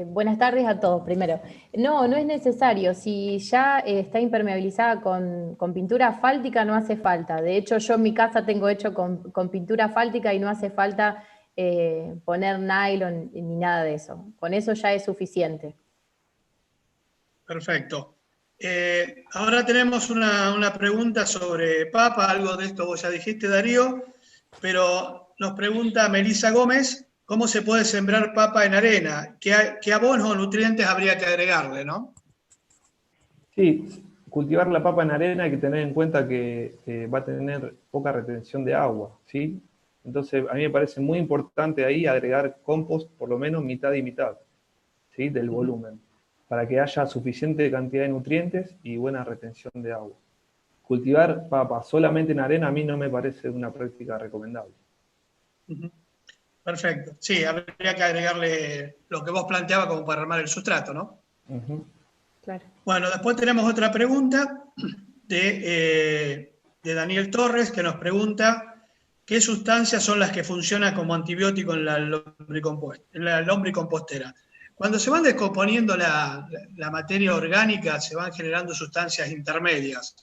B: Buenas tardes a todos primero. No, no es necesario. Si ya está impermeabilizada con pintura asfáltica, no hace falta. De hecho, yo en mi casa tengo hecho con pintura asfáltica y no hace falta poner nylon ni nada de eso. Con eso ya es suficiente.
A: Perfecto. Ahora tenemos una pregunta sobre papa, algo de esto vos ya dijiste, Darío, pero nos pregunta Melissa Gómez, ¿cómo se puede sembrar papa en arena? ¿Qué abonos o nutrientes habría que agregarle, no?
C: Sí, cultivar la papa en arena hay que tener en cuenta que va a tener poca retención de agua, ¿sí? Entonces, a mí me parece muy importante ahí agregar compost, por lo menos mitad y mitad, ¿sí? Del volumen, para que haya suficiente cantidad de nutrientes y buena retención de agua. Cultivar papa solamente en arena a mí no me parece una práctica recomendable.
A: Perfecto. Sí, habría que agregarle lo que vos planteabas como para armar el sustrato, ¿no?
B: Claro.
A: Bueno, después tenemos otra pregunta de Daniel Torres, que nos pregunta qué sustancias son las que funcionan como antibiótico en la lombricompostera. Cuando se van descomponiendo la materia orgánica, se van generando sustancias intermedias.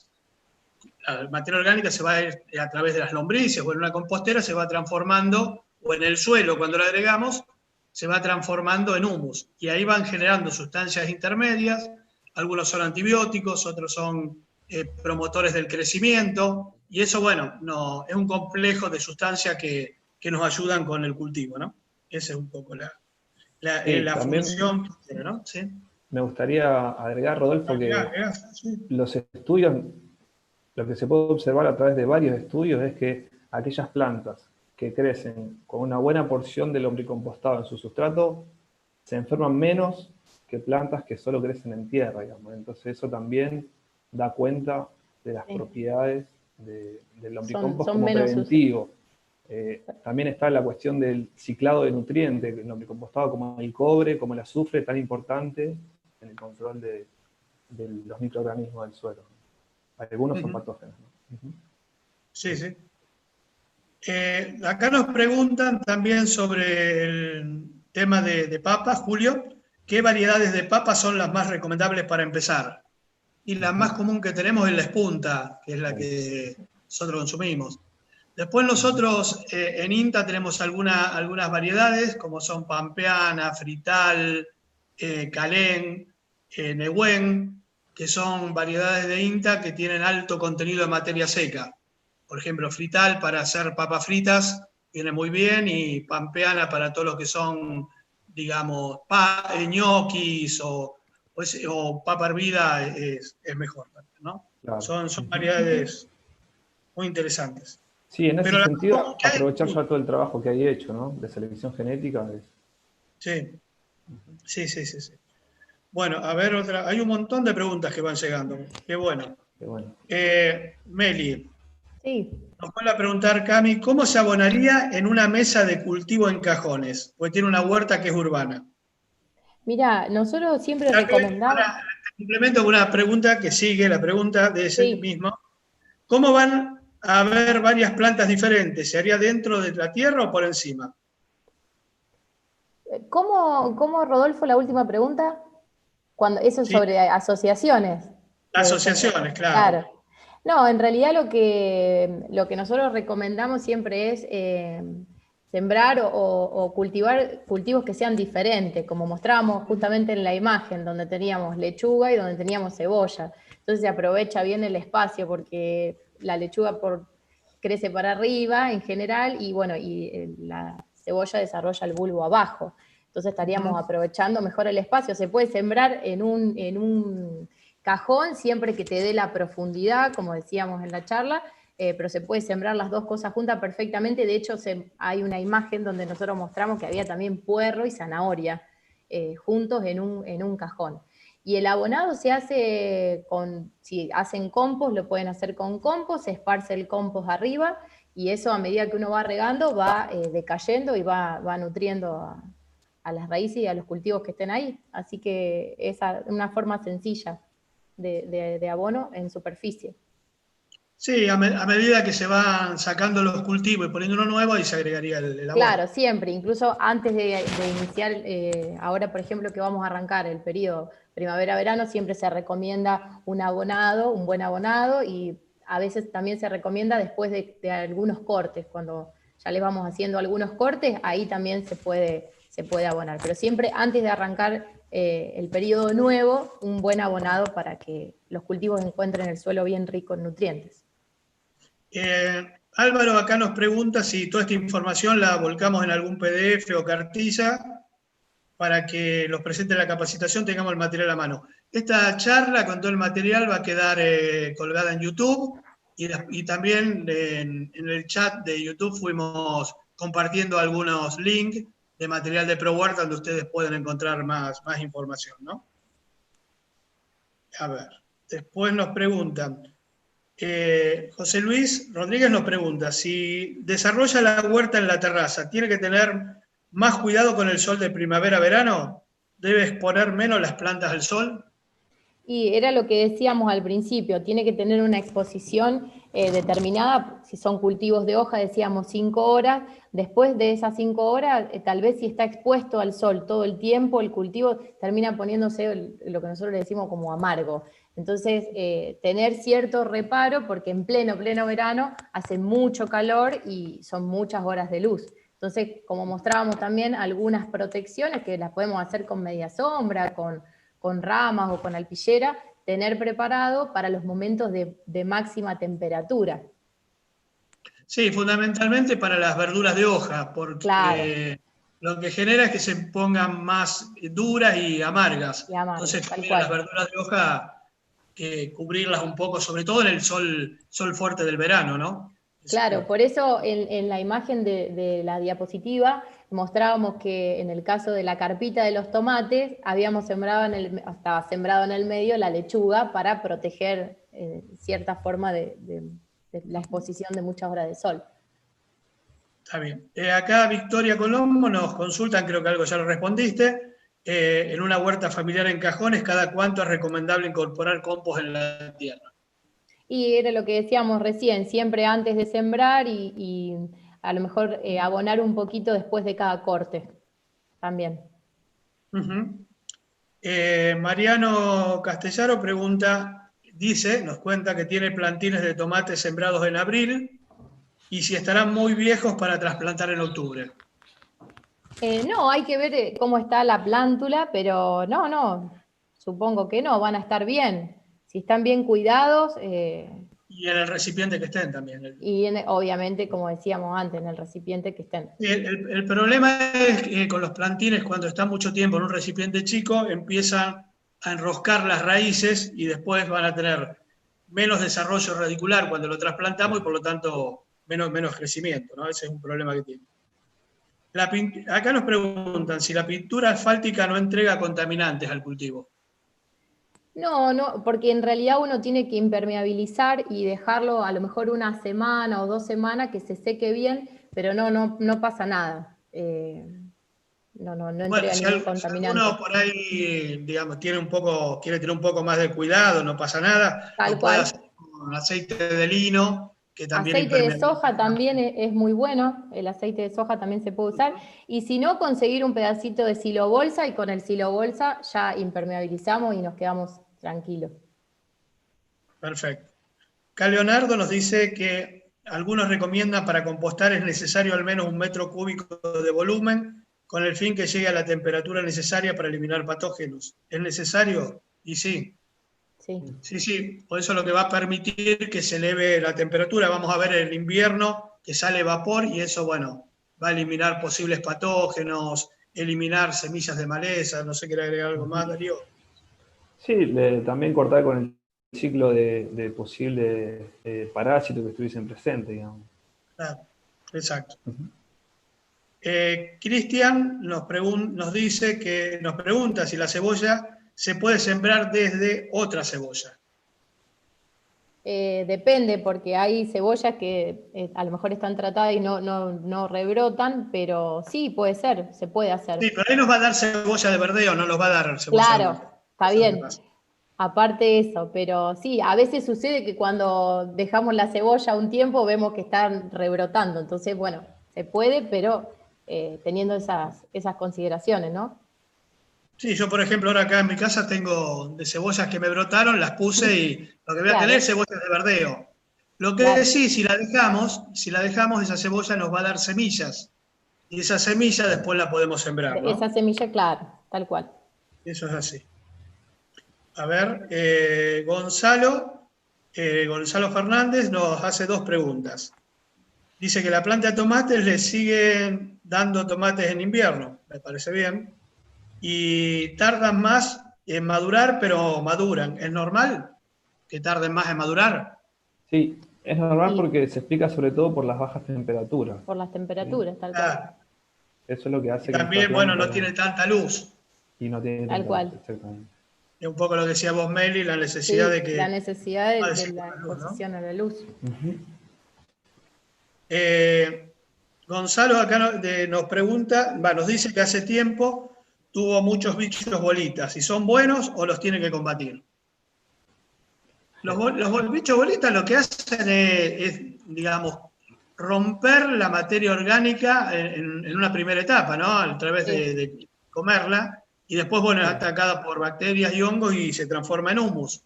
A: La materia orgánica se va a través de las lombrices o en una compostera se va transformando, o en el suelo cuando la agregamos, se va transformando en humus. Y ahí van generando sustancias intermedias, algunos son antibióticos, otros son promotores del crecimiento, y eso, bueno, no, es un complejo de sustancias que nos ayudan con el cultivo, ¿no? Esa es un poco la función que tiene, ¿no? ¿Sí?
C: Me gustaría agregar, Rodolfo, que los estudios, lo que se puede observar a través de varios estudios es que aquellas plantas que crecen con una buena porción del lombricompostado en su sustrato se enferman menos que plantas que solo crecen en tierra, digamos. Entonces eso también da cuenta de las propiedades del lombricompost como preventivo. También está la cuestión del ciclado de nutrientes, el lombricompostado como el cobre, como el azufre, tan importante en el control de los microorganismos del suelo. Algunos son patógenos, ¿no?
A: Sí, sí. Acá nos preguntan también sobre el tema de papas, Julio. ¿Qué variedades de papas son las más recomendables para empezar? Y la más común que tenemos es la espunta, que es la que nosotros consumimos. Después nosotros en INTA tenemos algunas variedades, como son pampeana, frital, calén, nehuen, que son variedades de INTA que tienen alto contenido de materia seca. Por ejemplo, frital para hacer papas fritas viene muy bien, y pampeana para todos los que son, digamos, ñoquis o papa hervida es mejor, ¿no? Claro. Son variedades muy interesantes.
C: Sí, en ese sentido, aprovechar ya todo el trabajo que hay hecho, ¿no? De selección genética.
A: Sí. Bueno, a ver, hay un montón de preguntas que van llegando. Qué bueno. Meli.
B: Sí.
A: Nos vuelve a preguntar, Cami, ¿cómo se abonaría en una mesa de cultivo en cajones? Porque tiene una huerta que es urbana.
B: Mira, nosotros siempre recomendamos...
A: Complemento con una pregunta que sigue, la pregunta de ese mismo. ¿Cómo van a haber varias plantas diferentes? ¿Se haría dentro de la tierra o por encima?
B: ¿Cómo, Rodolfo, la última pregunta? Eso es sobre asociaciones.
A: Asociaciones, claro.
B: No, en realidad lo que nosotros recomendamos siempre es sembrar o cultivar cultivos que sean diferentes, como mostrábamos justamente en la imagen, donde teníamos lechuga y donde teníamos cebolla. Entonces se aprovecha bien el espacio porque la lechuga crece para arriba en general y bueno, la cebolla desarrolla el bulbo abajo. Entonces estaríamos aprovechando mejor el espacio. Se puede sembrar en un cajón siempre que te dé la profundidad, como decíamos en la charla, pero se puede sembrar las dos cosas juntas perfectamente. De hecho, hay una imagen donde nosotros mostramos que había también puerro y zanahoria juntos en un cajón. Y el abonado se hace si hacen compost, lo pueden hacer con compost, se esparce el compost arriba, y eso a medida que uno va regando va decayendo y va nutriendo a las raíces y a los cultivos que estén ahí. Así que es una forma sencilla de abono en superficie.
A: Sí, a medida que se van sacando los cultivos y poniendo uno nuevo, ahí se agregaría el abono.
B: Claro, siempre, incluso antes de iniciar, ahora por ejemplo que vamos a arrancar el periodo primavera-verano, siempre se recomienda un abonado, un buen abonado, y a veces también se recomienda después de algunos cortes, cuando ya les vamos haciendo algunos cortes, ahí también se puede abonar, pero siempre antes de arrancar el periodo nuevo, un buen abonado para que los cultivos encuentren el suelo bien rico en nutrientes.
A: Álvaro acá nos pregunta si toda esta información la volcamos en algún PDF o cartilla para que los presentes en la capacitación tengamos el material a mano. Esta charla con todo el material va a quedar colgada en YouTube y también en el chat de YouTube fuimos compartiendo algunos links de material de ProHuerta donde ustedes pueden encontrar más información, ¿no? A ver, después nos preguntan, José Luis Rodríguez nos pregunta, si desarrolla la huerta en la terraza, ¿tiene que tener más cuidado con el sol de primavera-verano? ¿Debe exponer menos las plantas al sol?
B: Y era lo que decíamos al principio, tiene que tener una exposición determinada, si son cultivos de hoja decíamos 5 horas, después de esas 5 horas, tal vez si está expuesto al sol todo el tiempo, el cultivo termina poniéndose lo que nosotros le decimos como amargo. Entonces, tener cierto reparo, porque en pleno verano hace mucho calor y son muchas horas de luz. Entonces, como mostrábamos también, algunas protecciones que las podemos hacer con media sombra, con ramas o con alpillera, tener preparado para los momentos de máxima temperatura.
A: Sí, fundamentalmente para las verduras de hoja, porque claro, lo que genera es que se pongan más duras y amargas. Entonces, también las verduras de hoja, que cubrirlas un poco, sobre todo en el sol fuerte del verano, ¿no?
B: Claro, por eso en la imagen de la diapositiva mostrábamos que en el caso de la carpita de los tomates habíamos estaba sembrado en el medio la lechuga para proteger cierta forma de la exposición de muchas horas de sol.
A: Está bien. Acá Victoria Colombo nos consultan, creo que algo ya lo respondiste, en una huerta familiar en cajones, ¿cada cuánto es recomendable incorporar compost en la tierra?
B: Y era lo que decíamos recién, siempre antes de sembrar y a lo mejor abonar un poquito después de cada corte también.
A: Mariano Castellaro pregunta, nos cuenta que tiene plantines de tomates sembrados en abril y si estarán muy viejos para trasplantar en octubre.
B: No, hay que ver cómo está la plántula, pero no, supongo que no, van a estar bien. Si están bien cuidados.
A: Y en el recipiente que estén también.
B: Y obviamente, como decíamos antes, en el recipiente que estén.
A: El problema es que con los plantines, cuando están mucho tiempo en un recipiente chico, empiezan a enroscar las raíces y después van a tener menos desarrollo radicular cuando lo trasplantamos y por lo tanto menos crecimiento, ¿no? Ese es un problema que tiene. Acá nos preguntan si la pintura asfáltica no entrega contaminantes al cultivo.
B: No, porque en realidad uno tiene que impermeabilizar y dejarlo a lo mejor una semana o 2 semanas que se seque bien, pero no pasa nada. No entrega ningún contaminante.
A: Si uno por ahí, digamos, quiere tener un poco más de cuidado, no pasa nada,
B: Tal
A: lo puede
B: cual.
A: hacer con aceite de lino, que también
B: aceite de soja también es muy bueno, el aceite de soja también se puede usar, y si no, conseguir un pedacito de silobolsa y con el silobolsa ya impermeabilizamos y nos quedamos tranquilos.
A: Perfecto. Acá Leonardo nos dice que algunos recomiendan para compostar es necesario al menos 1 metro cúbico de volumen con el fin que llegue a la temperatura necesaria para eliminar patógenos. ¿Es necesario? Y sí.
B: Sí.
A: Sí, por eso lo que va a permitir que se eleve la temperatura. Vamos a ver en el invierno que sale vapor y eso, bueno, va a eliminar posibles patógenos, eliminar semillas de maleza. No sé, ¿quiere agregar algo más, Darío?
C: Sí, también cortar con el ciclo de posibles parásitos que estuviesen presentes, digamos.
A: Claro, exacto. Cristian nos dice que nos pregunta si la cebolla se puede sembrar desde otra cebolla.
B: Depende, porque hay cebollas que a lo mejor están tratadas y no rebrotan, pero sí, puede ser, se puede hacer.
A: Sí, pero ahí nos va a dar cebolla de verdeo, no nos va a dar cebolla.
B: Claro, está bien.
A: Pasa.
B: Aparte de eso, pero sí, a veces sucede que cuando dejamos la cebolla un tiempo vemos que están rebrotando, entonces, bueno, se puede, pero teniendo esas consideraciones, ¿no?
A: Sí, yo por ejemplo ahora acá en mi casa tengo de cebollas que me brotaron, las puse y lo que voy a
B: Claro.
A: tener es cebollas de verdeo. Lo que
B: Claro.
A: sí, si la dejamos, esa cebolla nos va a dar semillas. Y esa semilla después la podemos sembrar, ¿no?
B: Esa semilla, claro, tal cual.
A: Eso es así. A ver, Gonzalo Fernández nos hace 2 preguntas. Dice que la planta de tomates le siguen dando tomates en invierno, me parece bien. Y tardan más en madurar, pero maduran. ¿Es normal que tarden más en madurar?
C: Sí, es normal
B: Y
C: porque se explica sobre todo por las bajas temperaturas.
B: por las temperaturas, tal
A: Claro.
B: cual.
C: Eso es lo que hace
A: Y
C: que nuestra
A: también, bueno,
C: planta
A: no tiene tanta luz.
C: y no tiene
B: Tal
C: tanta
B: cual.
C: luz, exactamente.
A: Es un poco lo que decía vos, Meli, la
B: Sí,
A: necesidad de que...
B: la necesidad de
A: decir
B: la
A: con la luz, ¿no?
B: exposición a la luz.
A: Gonzalo acá nos pregunta, nos dice que hace tiempo tuvo muchos bichos bolitas. ¿Y son buenos o los tiene que combatir? Los bichos bolitas lo que hacen es, digamos, romper la materia orgánica en una primera etapa, ¿no? A través
B: Sí.
A: de comerla, y después, bueno, es atacada por bacterias y hongos y se transforma en humus.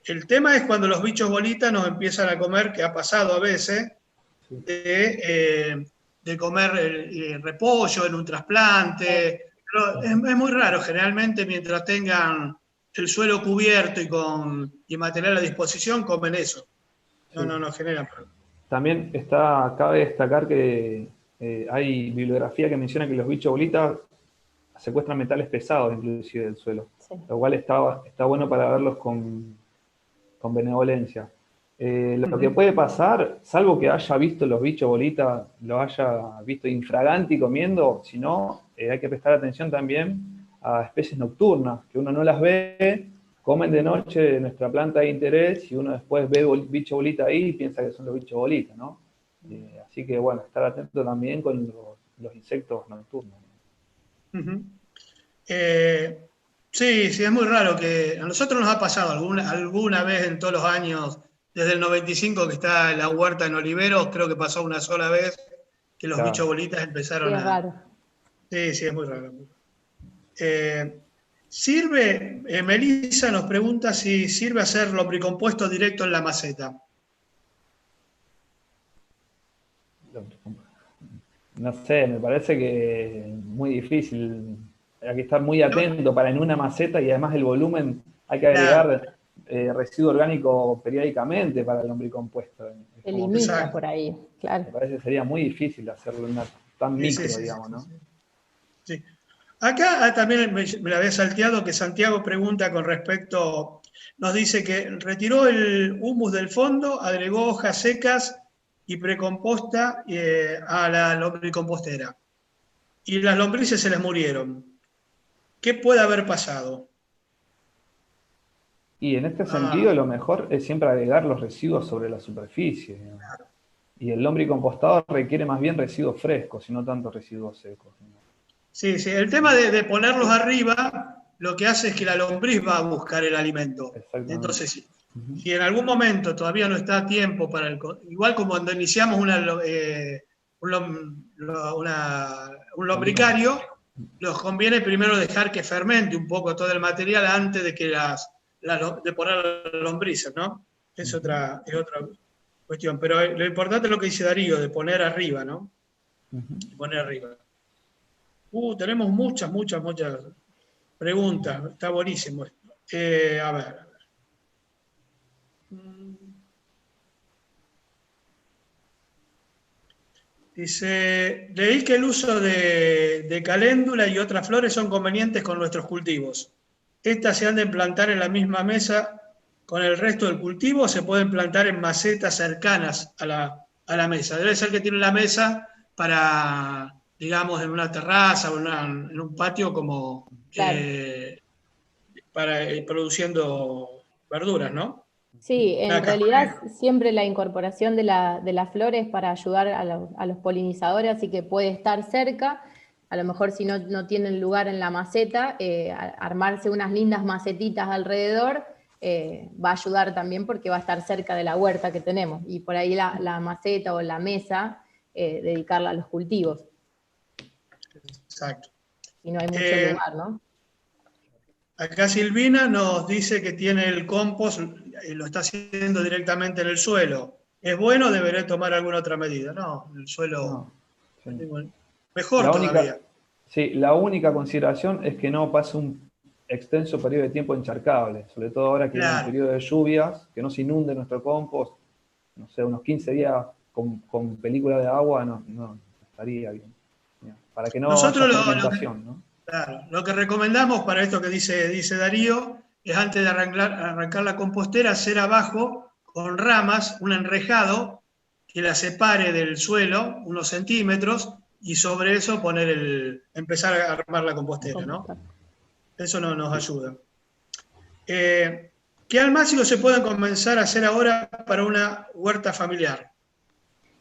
A: El tema es cuando los bichos bolitas nos empiezan a comer, que ha pasado a veces, de comer repollo en un trasplante. Pero es muy raro, generalmente mientras tengan el suelo cubierto y material a disposición, comen eso. No generan problemas.
C: También cabe destacar que hay bibliografía que menciona que los bichos bolitas secuestran metales pesados inclusive del suelo,
B: Sí.
C: lo cual está bueno para verlos con benevolencia. Lo que puede pasar, salvo que haya visto los bichos bolitas, lo haya visto infraganti comiendo, si no, hay que prestar atención también a especies nocturnas, que uno no las ve, comen de noche en nuestra planta de interés y uno después ve bicho bolita ahí y piensa que son los bichos bolitas, ¿no? Así que bueno, estar atento también con los insectos nocturnos.
A: Sí, es muy raro que a nosotros nos ha pasado alguna vez en todos los años, desde el 95 que está la huerta en Oliveros, creo que pasó una sola vez que los bichos bolitas empezaron
B: Sí, es raro.
A: Sí, es muy raro. Melissa nos pregunta si sirve hacer lombricompuesto directo en la maceta.
C: No sé, me parece que es muy difícil. Hay que estar muy atento para en una maceta y además el volumen, hay que agregar residuo orgánico periódicamente para el lombricompuesto.
B: Elimina por ahí, claro.
C: Me parece que sería muy difícil hacerlo tan micro, digamos, ¿no?
A: Sí. Acá también me la había salteado que Santiago pregunta con respecto, nos dice que retiró el humus del fondo, agregó hojas secas y precomposta a la lombricompostera. Y las lombrices se les murieron. ¿Qué puede haber pasado?
C: Y en este sentido lo mejor es siempre agregar los residuos sobre la superficie.
A: Claro.
C: Y el lombricompostado requiere más bien residuos frescos y no tanto residuos secos.
A: Sí, el tema de ponerlos arriba, lo que hace es que la lombriz va a buscar el alimento. Entonces, si en algún momento todavía no está a tiempo para igual como cuando iniciamos un lombricario, nos conviene primero dejar que fermente un poco todo el material antes de que de poner las lombrices, ¿no? es otra cuestión. Pero lo importante es lo que dice Darío, de poner arriba, ¿no? Poner arriba. Tenemos muchas preguntas. Está buenísimo esto. A ver. Dice, leí que el uso de caléndula y otras flores son convenientes con nuestros cultivos. ¿Estas se han de plantar en la misma mesa con el resto del cultivo o se pueden plantar en macetas cercanas a la mesa? Debe ser que tiene la mesa para, digamos, en una terraza o en un patio como
B: Claro.
A: para produciendo verduras, ¿no?
B: Sí, en
A: Acá.
B: realidad siempre la incorporación de las flores para ayudar a los polinizadores, así que puede estar cerca. A lo mejor si no tienen lugar en la maceta, armarse unas lindas macetitas alrededor va a ayudar también porque va a estar cerca de la huerta que tenemos. Y por ahí la maceta o la mesa, dedicarla a los cultivos.
A: Exacto.
B: Si no hay mucho lugar, ¿no?
A: Acá Silvina nos dice que tiene el compost y lo está haciendo directamente en el suelo. ¿Es bueno o deberé tomar alguna otra medida? No, en el suelo
C: No, sí.
A: Mejor todavía.
C: Sí, la única consideración es que no pase un extenso periodo de tiempo encharcable, sobre todo ahora que viene un periodo de lluvias, que no se inunde nuestro compost, no sé, unos 15 días con película de agua no estaría bien. Para que no
A: Nosotros
C: haya fermentación, ¿no?
A: Claro, lo que recomendamos para esto que dice Darío es antes de arrancar la compostera, hacer abajo con ramas un enrejado que la separe del suelo unos centímetros y sobre eso empezar a armar la compostera, ¿no? Eso nos ayuda. ¿Qué almácigos se pueden comenzar a hacer ahora para una huerta familiar?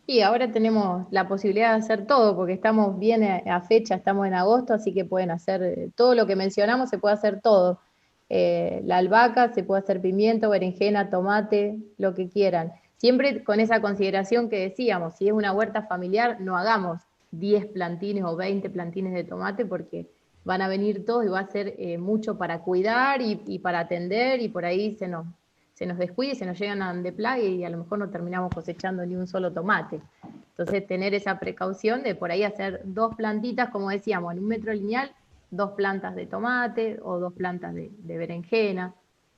B: Y ahora tenemos la posibilidad de hacer todo, porque estamos bien a fecha, estamos en agosto, así que pueden hacer todo lo que mencionamos, se puede hacer todo. La albahaca, se puede hacer pimiento, berenjena, tomate, lo que quieran. Siempre con esa consideración que decíamos, si es una huerta familiar, no hagamos 10 plantines o 20 plantines de tomate, porque van a venir todos y va a ser mucho para cuidar y para atender, y por ahí se nos descuide, se nos llegan de plaga y a lo mejor no terminamos cosechando ni un solo tomate. Entonces, tener esa precaución de por ahí hacer 2 plantitas, como decíamos, en un metro lineal, 2 plantas de tomate o 2 plantas de berenjena,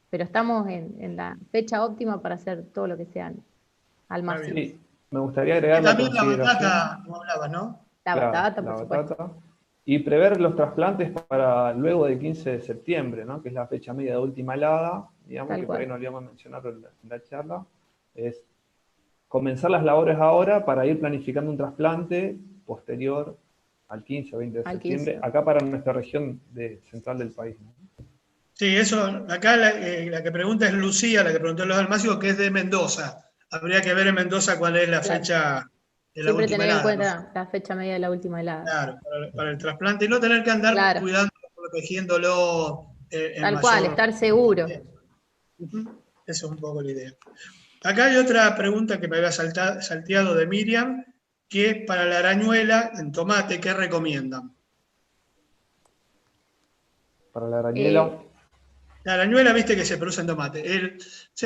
B: pero estamos en la fecha óptima para hacer todo lo que sean almacenes.
C: Sí, me gustaría agregar la consideración.
A: La batata, como hablabas, ¿no?
B: La batata,
C: claro,
B: por supuesto.
C: Batata. Y prever los trasplantes para luego del 15 de septiembre, ¿no? Que es la fecha media de última helada, digamos,
B: Tal
C: que
B: cual.
C: por ahí no olvidamos mencionarlo en la charla. Es comenzar las labores ahora para ir planificando un trasplante posterior al 15 o 20 de septiembre, acá para nuestra región central del país, ¿no?
A: Sí, eso, acá la que pregunta es Lucía, la que preguntó los almácigos, que es de Mendoza. Habría que ver en Mendoza cuál es la fecha de la
B: Siempre
A: última
B: tener en
A: helada,
B: cuenta,
A: ¿no?
B: La fecha media de la última helada.
A: Claro, para el trasplante y no tener que andar cuidando, protegiéndolo.
B: Tal cual, estar seguro.
A: Eso es un poco la idea. Acá hay otra pregunta que me había salteado de Miriam, que es para la arañuela en tomate, ¿qué recomiendan?
C: Para la arañuela.
A: La arañuela, viste que se produce en tomate.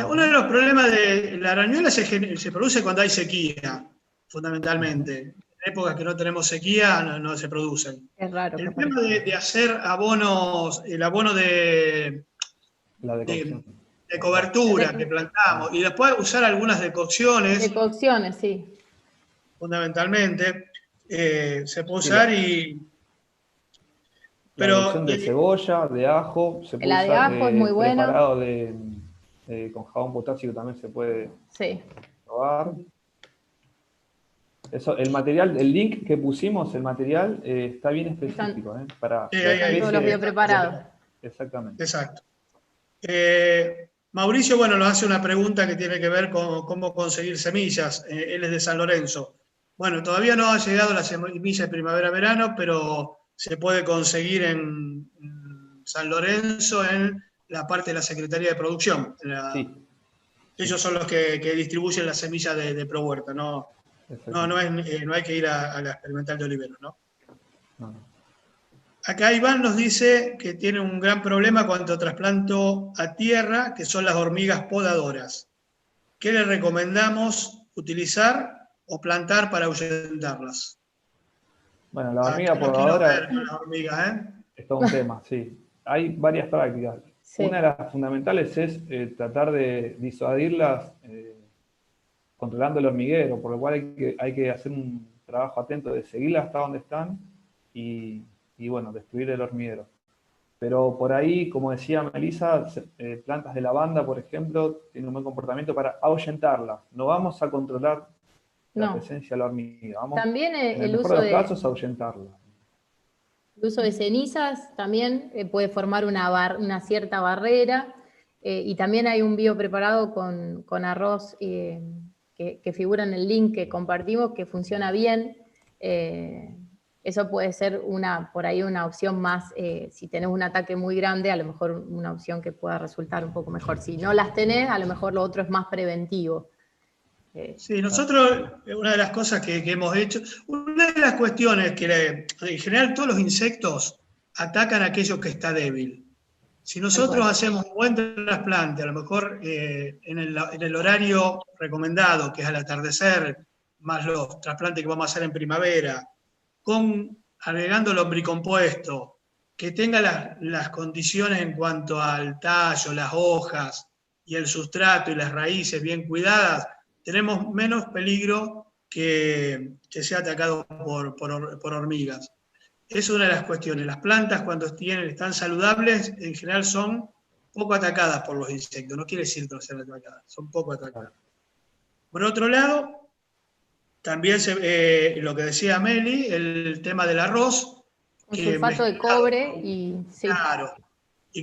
A: Uno de los problemas de la arañuela se produce cuando hay sequía, fundamentalmente. En épocas que no tenemos sequía no se producen.
B: Es raro.
A: El tema de hacer abonos, el abono de cobertura que plantamos, y después usar algunas decocciones.
B: Decocciones, sí.
A: Fundamentalmente, se puede usar
C: La decocción de cebolla, de ajo, se puede
B: la de
C: usar
B: ajo es muy buena.
C: preparado con jabón potásico también se puede probar. Eso, el material, el link que pusimos, el material está bien específico. Para
B: todos los biopreparados.
C: Exactamente.
A: Exacto. Mauricio, bueno, nos hace una pregunta que tiene que ver con cómo conseguir semillas. Él es de San Lorenzo. Bueno, todavía no ha llegado la semilla de primavera-verano, pero se puede conseguir en San Lorenzo en la parte de la Secretaría de Producción. Ellos son los que distribuyen las semillas de ProHuerta, no hay que ir a la experimental de Oliveros, ¿no? Acá Iván nos dice que tiene un gran problema cuando trasplanto a tierra, que son las hormigas podadoras. ¿qué le recomendamos utilizar o plantar para ahuyentarlas?
C: Bueno, la hormiga
A: Acá no quiero
C: podadora
A: ver con las hormigas, ¿eh?
C: es todo un tema, sí. Hay varias prácticas.
B: Sí.
C: Una de las fundamentales es tratar de disuadirlas controlando el hormiguero, por lo cual hay que hacer un trabajo atento de seguirlas hasta donde están y bueno, destruir el hormiguero. Pero por ahí, como decía Melissa, plantas de lavanda, por ejemplo, tienen un buen comportamiento para ahuyentarlas. No vamos a controlar la presencia de la hormiga, vamos
B: También
C: en el mejor de los casos a ahuyentarla.
B: El uso de cenizas también puede formar una cierta barrera, y también hay un biopreparado con arroz que figura en el link que compartimos, que funciona bien. Eso puede ser por ahí una opción más, si tenés un ataque muy grande, a lo mejor una opción que pueda resultar un poco mejor. Si no las tenés, a lo mejor lo otro es más preventivo.
A: Sí, nosotros, una de las cosas que hemos hecho, una de las cuestiones que en general todos los insectos atacan a aquello que está débil. Si nosotros hacemos un buen trasplante, a lo mejor en el horario recomendado, que es al atardecer, más los trasplantes que vamos a hacer en primavera, agregando lombricompuesto, que tenga las condiciones en cuanto al tallo, las hojas y el sustrato y las raíces bien cuidadas, tenemos menos peligro que sea atacado por hormigas. Es una de las cuestiones. Las plantas cuando están saludables, en general son poco atacadas por los insectos. No quiere decir que no sean atacadas, son poco atacadas. Por otro lado, también lo que decía Meli, el tema del arroz.
B: Un sulfato de cobre y... Sí.
A: Claro, y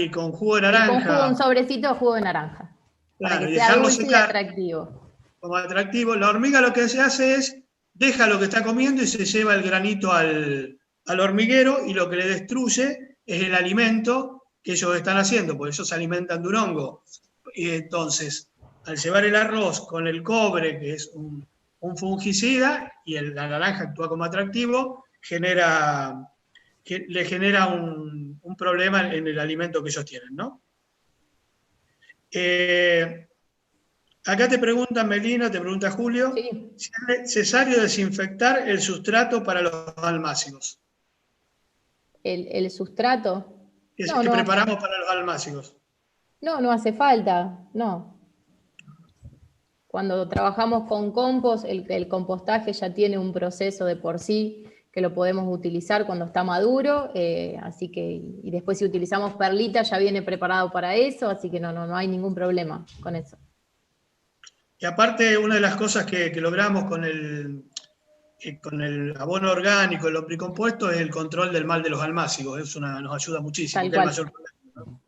A: con jugo de naranja.
B: Un sobrecito de jugo de naranja.
A: Claro,
B: para que
A: y
B: sea
A: dejarlo
B: dulce
A: secar.
B: Y atractivo.
A: Como atractivo. La hormiga lo que se hace es, deja lo que está comiendo y se lleva el granito al hormiguero, y lo que le destruye es el alimento que ellos están haciendo, porque ellos se alimentan de un hongo. Y entonces, al llevar el arroz con el cobre, que es un fungicida, y la naranja actúa como atractivo, le genera un problema en el alimento que ellos tienen, ¿no? Acá te pregunta Melina, te pregunta Julio,
B: sí.
A: si es necesario desinfectar el sustrato para los almácigos.
B: ¿El sustrato?
A: Que preparamos para los almácigos.
B: No hace falta, no. Cuando trabajamos con compost, el compostaje ya tiene un proceso de por sí que lo podemos utilizar cuando está maduro, así que, y después si utilizamos perlita ya viene preparado para eso, así que no hay ningún problema con eso.
A: Y aparte, una de las cosas que logramos con el abono orgánico, el lombricompuesto, es el control del mal de los almácigos. Nos ayuda muchísimo.
B: Tal cual.
A: Mayor problema, ¿no?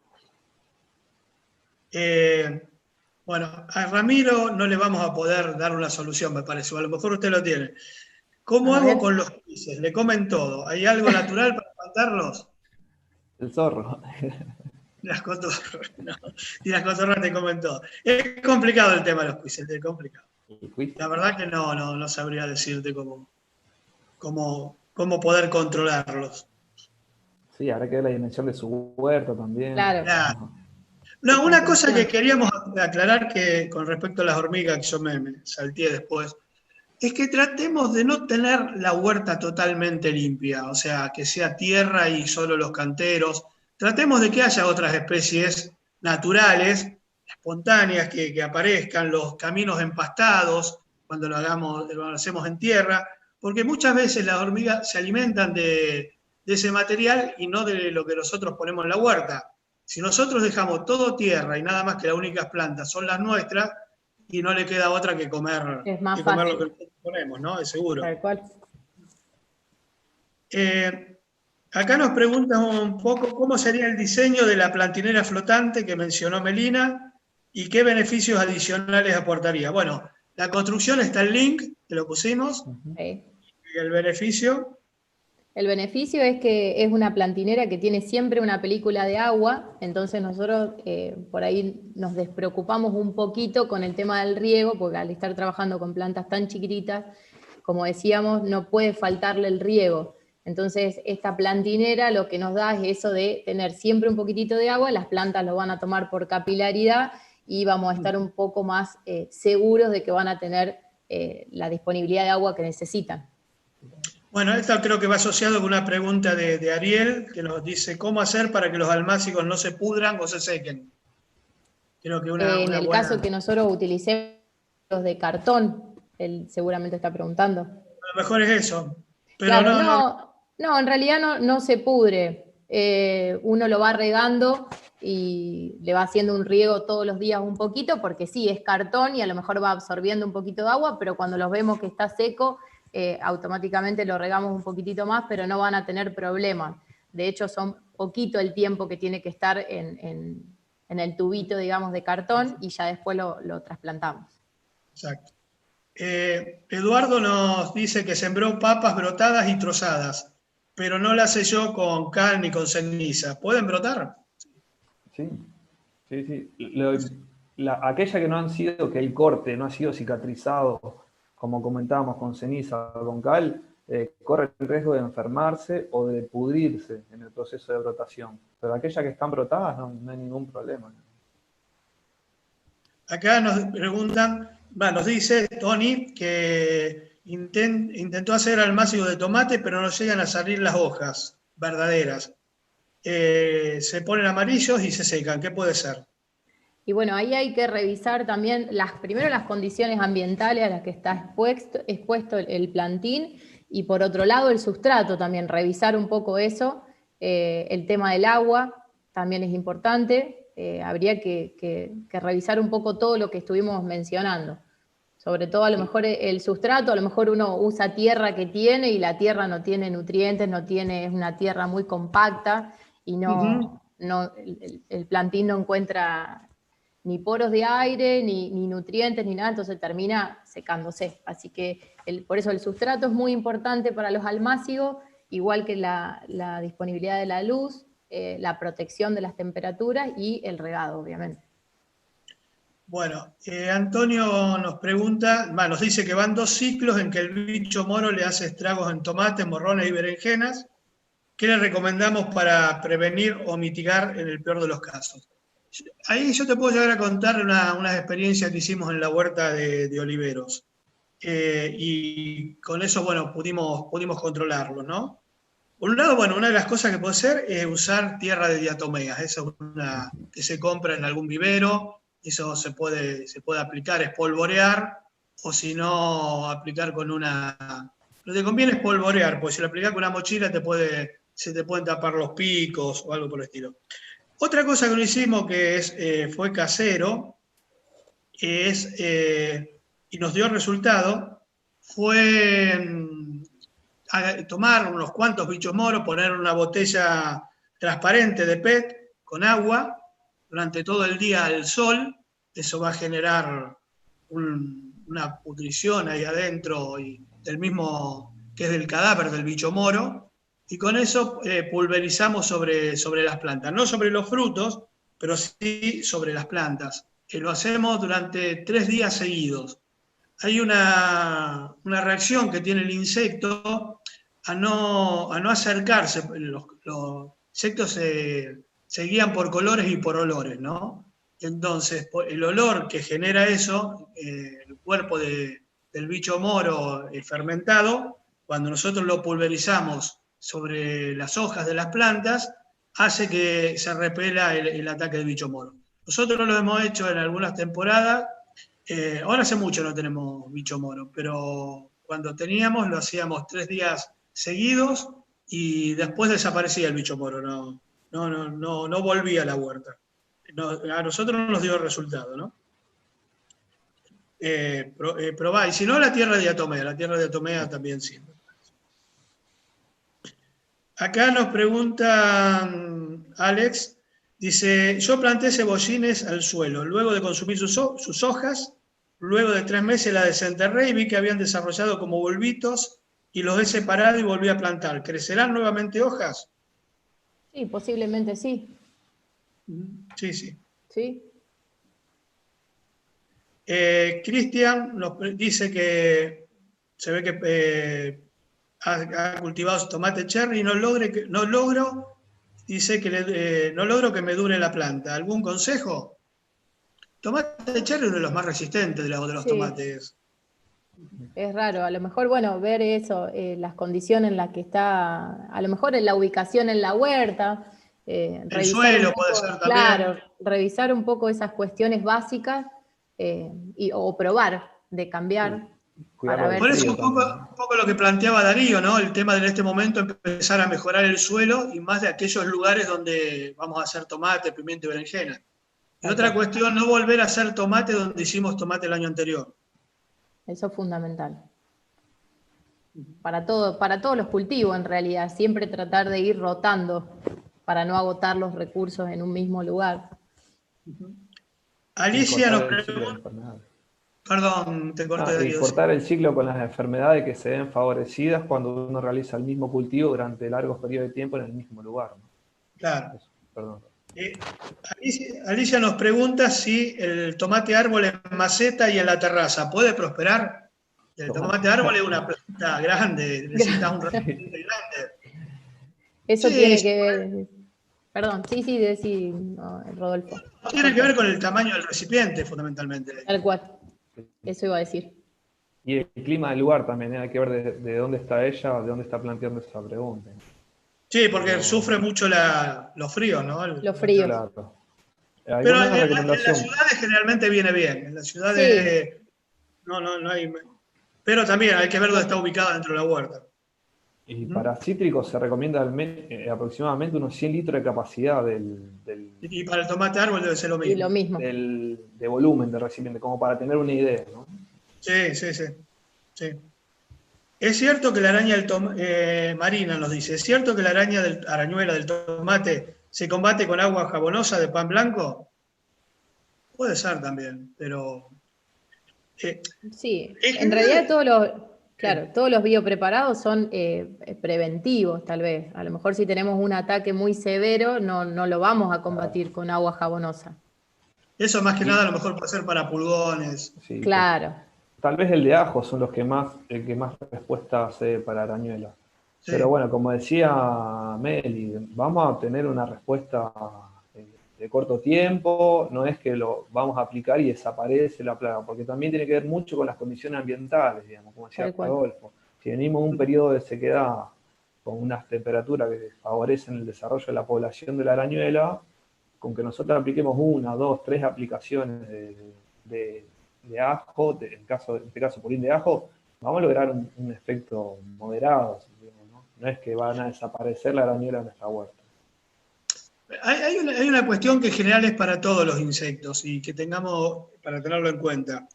A: Bueno, a Ramiro no le vamos a poder dar una solución, me parece, o a lo mejor usted lo tiene. ¿Cómo hago con los quises? Le comen todo. ¿Hay algo natural para espantarlos?
C: El zorro.
A: Las cotorras, no. Y las cotorras te comen todo. Es complicado el tema de los quizzes, es complicado. La verdad que no sabría decirte cómo poder controlarlos.
C: Sí, habrá que ver la dimensión de su huerto también.
B: Claro.
A: No, una cosa que queríamos aclarar que con respecto a las hormigas, que yo me salteé después, es que tratemos de no tener la huerta totalmente limpia, o sea, que sea tierra y solo los canteros. Tratemos de que haya otras especies naturales, espontáneas, que aparezcan, los caminos empastados, cuando lo hacemos en tierra, porque muchas veces las hormigas se alimentan de ese material y no de lo que nosotros ponemos en la huerta. Si nosotros dejamos todo tierra y nada más que las únicas plantas son las nuestras, y no le queda otra que comer, lo que nosotros ponemos, ¿no? Es seguro.
B: Tal cual.
A: Acá nos preguntan un poco cómo sería el diseño de la plantinera flotante que mencionó Melina y qué beneficios adicionales aportaría. Bueno, la construcción está el link, que lo pusimos, y el beneficio.
B: El beneficio es que es una plantinera que tiene siempre una película de agua, entonces nosotros por ahí nos despreocupamos un poquito con el tema del riego, porque al estar trabajando con plantas tan chiquititas, como decíamos, no puede faltarle el riego. Entonces esta plantinera lo que nos da es eso de tener siempre un poquitito de agua, las plantas lo van a tomar por capilaridad y vamos a estar un poco más seguros de que van a tener la disponibilidad de agua que necesitan.
A: Bueno, esto creo que va asociado con una pregunta de Ariel, que nos dice, ¿cómo hacer para que los almácigos no se pudran o se sequen? Creo que
B: En el caso que nosotros utilicemos los de cartón, él seguramente está preguntando.
A: A lo mejor es eso. Pero
B: claro, no, en realidad no se pudre. Uno lo va regando y le va haciendo un riego todos los días un poquito, porque sí, es cartón y a lo mejor va absorbiendo un poquito de agua, pero cuando los vemos que está seco, automáticamente lo regamos un poquitito más, pero no van a tener problemas. De hecho, son poquito el tiempo que tiene que estar en el tubito, digamos, de cartón, y ya después lo trasplantamos.
A: Exacto. Eduardo nos dice que sembró papas brotadas y trozadas, pero no las selló con cal ni con ceniza. ¿Pueden brotar?
C: Sí. Aquella que no han sido, que el corte no ha sido cicatrizado, como comentábamos, con ceniza o con cal, corre el riesgo de enfermarse o de pudrirse en el proceso de brotación. Pero aquellas que están brotadas no hay ningún problema.
A: Acá nos preguntan, nos dice Tony que intentó hacer almácigo de tomate, pero no llegan a salir las hojas verdaderas. Se ponen amarillos y se secan. ¿Qué puede ser?
B: Y bueno, ahí hay que revisar también primero las condiciones ambientales a las que está expuesto el plantín, y por otro lado el sustrato también, revisar un poco eso. El tema del agua también es importante. Habría que revisar un poco todo lo que estuvimos mencionando. Sobre todo a lo mejor el sustrato, a lo mejor uno usa tierra que tiene y la tierra no tiene nutrientes, es una tierra muy compacta y el plantín no encuentra ni poros de aire, ni nutrientes, ni nada, entonces termina secándose. Así que por eso el sustrato es muy importante para los almácigos, igual que la disponibilidad de la luz, la protección de las temperaturas y el regado, obviamente.
A: Bueno, Antonio nos pregunta, nos dice que van 2 ciclos en que el bicho moro le hace estragos en tomates, morrones y berenjenas. ¿Qué le recomendamos para prevenir o mitigar en el peor de los casos? Ahí yo te puedo llegar a contar una experiencia que hicimos en la huerta de oliveros. Y con eso, bueno, pudimos controlarlo, ¿no? Por un lado, bueno, una de las cosas que puede ser es usar tierra de diatomeas. Esa es una que se compra en algún vivero. Eso se puede aplicar, espolvorear, o si no, aplicar con una... Lo que conviene es polvorear, porque si lo aplicas con una mochila se te pueden tapar los picos o algo por el estilo. Otra cosa que lo hicimos que fue casero, y nos dio resultado, fue tomar unos cuantos bichos moros, poner una botella transparente de PET con agua durante todo el día al sol. Eso va a generar una pudrición ahí adentro y del mismo que es del cadáver del bicho moro, y con eso pulverizamos sobre las plantas, no sobre los frutos, pero sí sobre las plantas. Lo hacemos durante 3 días seguidos. Hay una reacción que tiene el insecto a no acercarse. Los insectos se guían por colores y por olores, ¿no? Entonces, el olor que genera eso, el cuerpo del bicho moro fermentado, cuando nosotros lo pulverizamos sobre las hojas de las plantas, hace que se repela el ataque del bicho moro. Nosotros lo hemos hecho en algunas temporadas. Ahora hace mucho no tenemos bicho moro, pero cuando teníamos lo hacíamos 3 días seguidos y después desaparecía el bicho moro, no volvía a la huerta. A nosotros nos dio el resultado, ¿no? Probá, y si no, la tierra de diatomea también sirve. Acá nos pregunta Alex, dice, yo planté cebollines al suelo, luego de consumir sus hojas, luego de 3 meses la desenterré y vi que habían desarrollado como bulbitos y los he separado y volví a plantar. ¿Crecerán nuevamente hojas?
B: Sí, posiblemente sí.
A: Sí.
B: ¿Sí?
A: Cristian nos dice que se ve que ha cultivado tomate cherry y no logro que me dure la planta. ¿Algún consejo? Tomate cherry es uno de los más resistentes de los
B: Sí.
A: tomates.
B: Es raro, a lo mejor, bueno, ver eso, las condiciones en las que está, a lo mejor en la ubicación en la huerta,
A: El
B: revisar un
A: suelo
B: poco,
A: puede ser también.
B: claro, revisar un poco esas cuestiones básicas o probar de cambiar para
C: Cuidarlo del
B: ver
A: Por eso
C: frío
B: si...
C: también, ¿no?
A: un poco lo que planteaba Darío, ¿no? El tema de en este momento empezar a mejorar el suelo y más de aquellos lugares donde vamos a hacer tomate, pimiento y berenjena. Y
B: Tal
A: otra
B: cual.
A: cuestión, no volver a hacer tomate donde hicimos tomate el año anterior.
B: Eso es fundamental. Para todos los cultivos, en realidad, siempre tratar de ir rotando para no agotar los recursos en un mismo lugar.
C: Y
A: Alicia
C: cortar
A: nos
C: el ciclo de
A: pregunta,
C: enfermedades.
A: perdón, te corté
C: Y
A: Darío.
C: cortar el ciclo con las enfermedades que se ven favorecidas cuando uno realiza el mismo cultivo durante largos periodos de tiempo en el mismo lugar, ¿no?
A: Claro.
C: Eso, perdón.
A: Alicia nos pregunta si el tomate árbol en maceta y en la terraza puede prosperar. El tomate árbol es una planta grande, necesita un recipiente grande.
B: Eso
A: Sí,
B: tiene que ver, perdón, sí, decí, no, Rodolfo.
A: tiene que ver con el tamaño del recipiente, fundamentalmente.
B: Tal cual, eso iba a decir.
C: Y el clima del lugar también, ¿eh? Hay que ver de dónde está ella, de dónde está planteando esa pregunta.
A: Sí, porque
C: Pero,
A: sufre mucho los fríos, ¿no?
B: Los fríos.
C: claro.
A: Pero
C: ¿Alguna
A: en las
C: recomendación?
A: ciudades generalmente viene bien. En las
B: Sí,
A: ciudades no hay. Pero también hay que ver dónde está ubicada dentro de la huerta.
C: Y para cítricos se recomienda aproximadamente unos 100 litros de capacidad
A: Y para el tomate árbol debe ser lo
B: y lo
A: mismo.
B: mismo.
C: de volumen del recipiente, como para tener una idea, ¿no?
A: Sí. Es cierto que la araña Marina nos dice, ¿es cierto que la arañuela del tomate se combate con agua jabonosa de pan blanco? Puede ser también, pero
B: Sí,
A: en
B: en realidad
A: general,
B: todos los biopreparados son preventivos, tal vez. A lo mejor si tenemos un ataque muy severo, no lo vamos a combatir con agua jabonosa.
A: eso más que
C: Y,
A: nada a lo mejor puede ser para pulgones.
C: sí,
B: Claro,
C: tal vez el de ajo son los que el que más respuesta hace para arañuela.
A: Sí,
C: Pero bueno, como decía Meli, vamos a tener una respuesta de corto tiempo, no es que lo vamos a aplicar y desaparece la plaga, porque también tiene que ver mucho con las condiciones ambientales, digamos, como decía
B: tal cual.
C: Rodolfo. Si venimos de un periodo de sequedad con unas temperaturas que favorecen el desarrollo de la población de la arañuela, con que nosotros apliquemos una, dos, tres aplicaciones de ajo, en este caso purín de ajo, vamos a lograr un efecto moderado, digamos, ¿no? No es que van a desaparecer la arañuela en nuestra huerta.
A: hay una cuestión que en general es para todos los insectos y que tengamos para tenerlo en cuenta.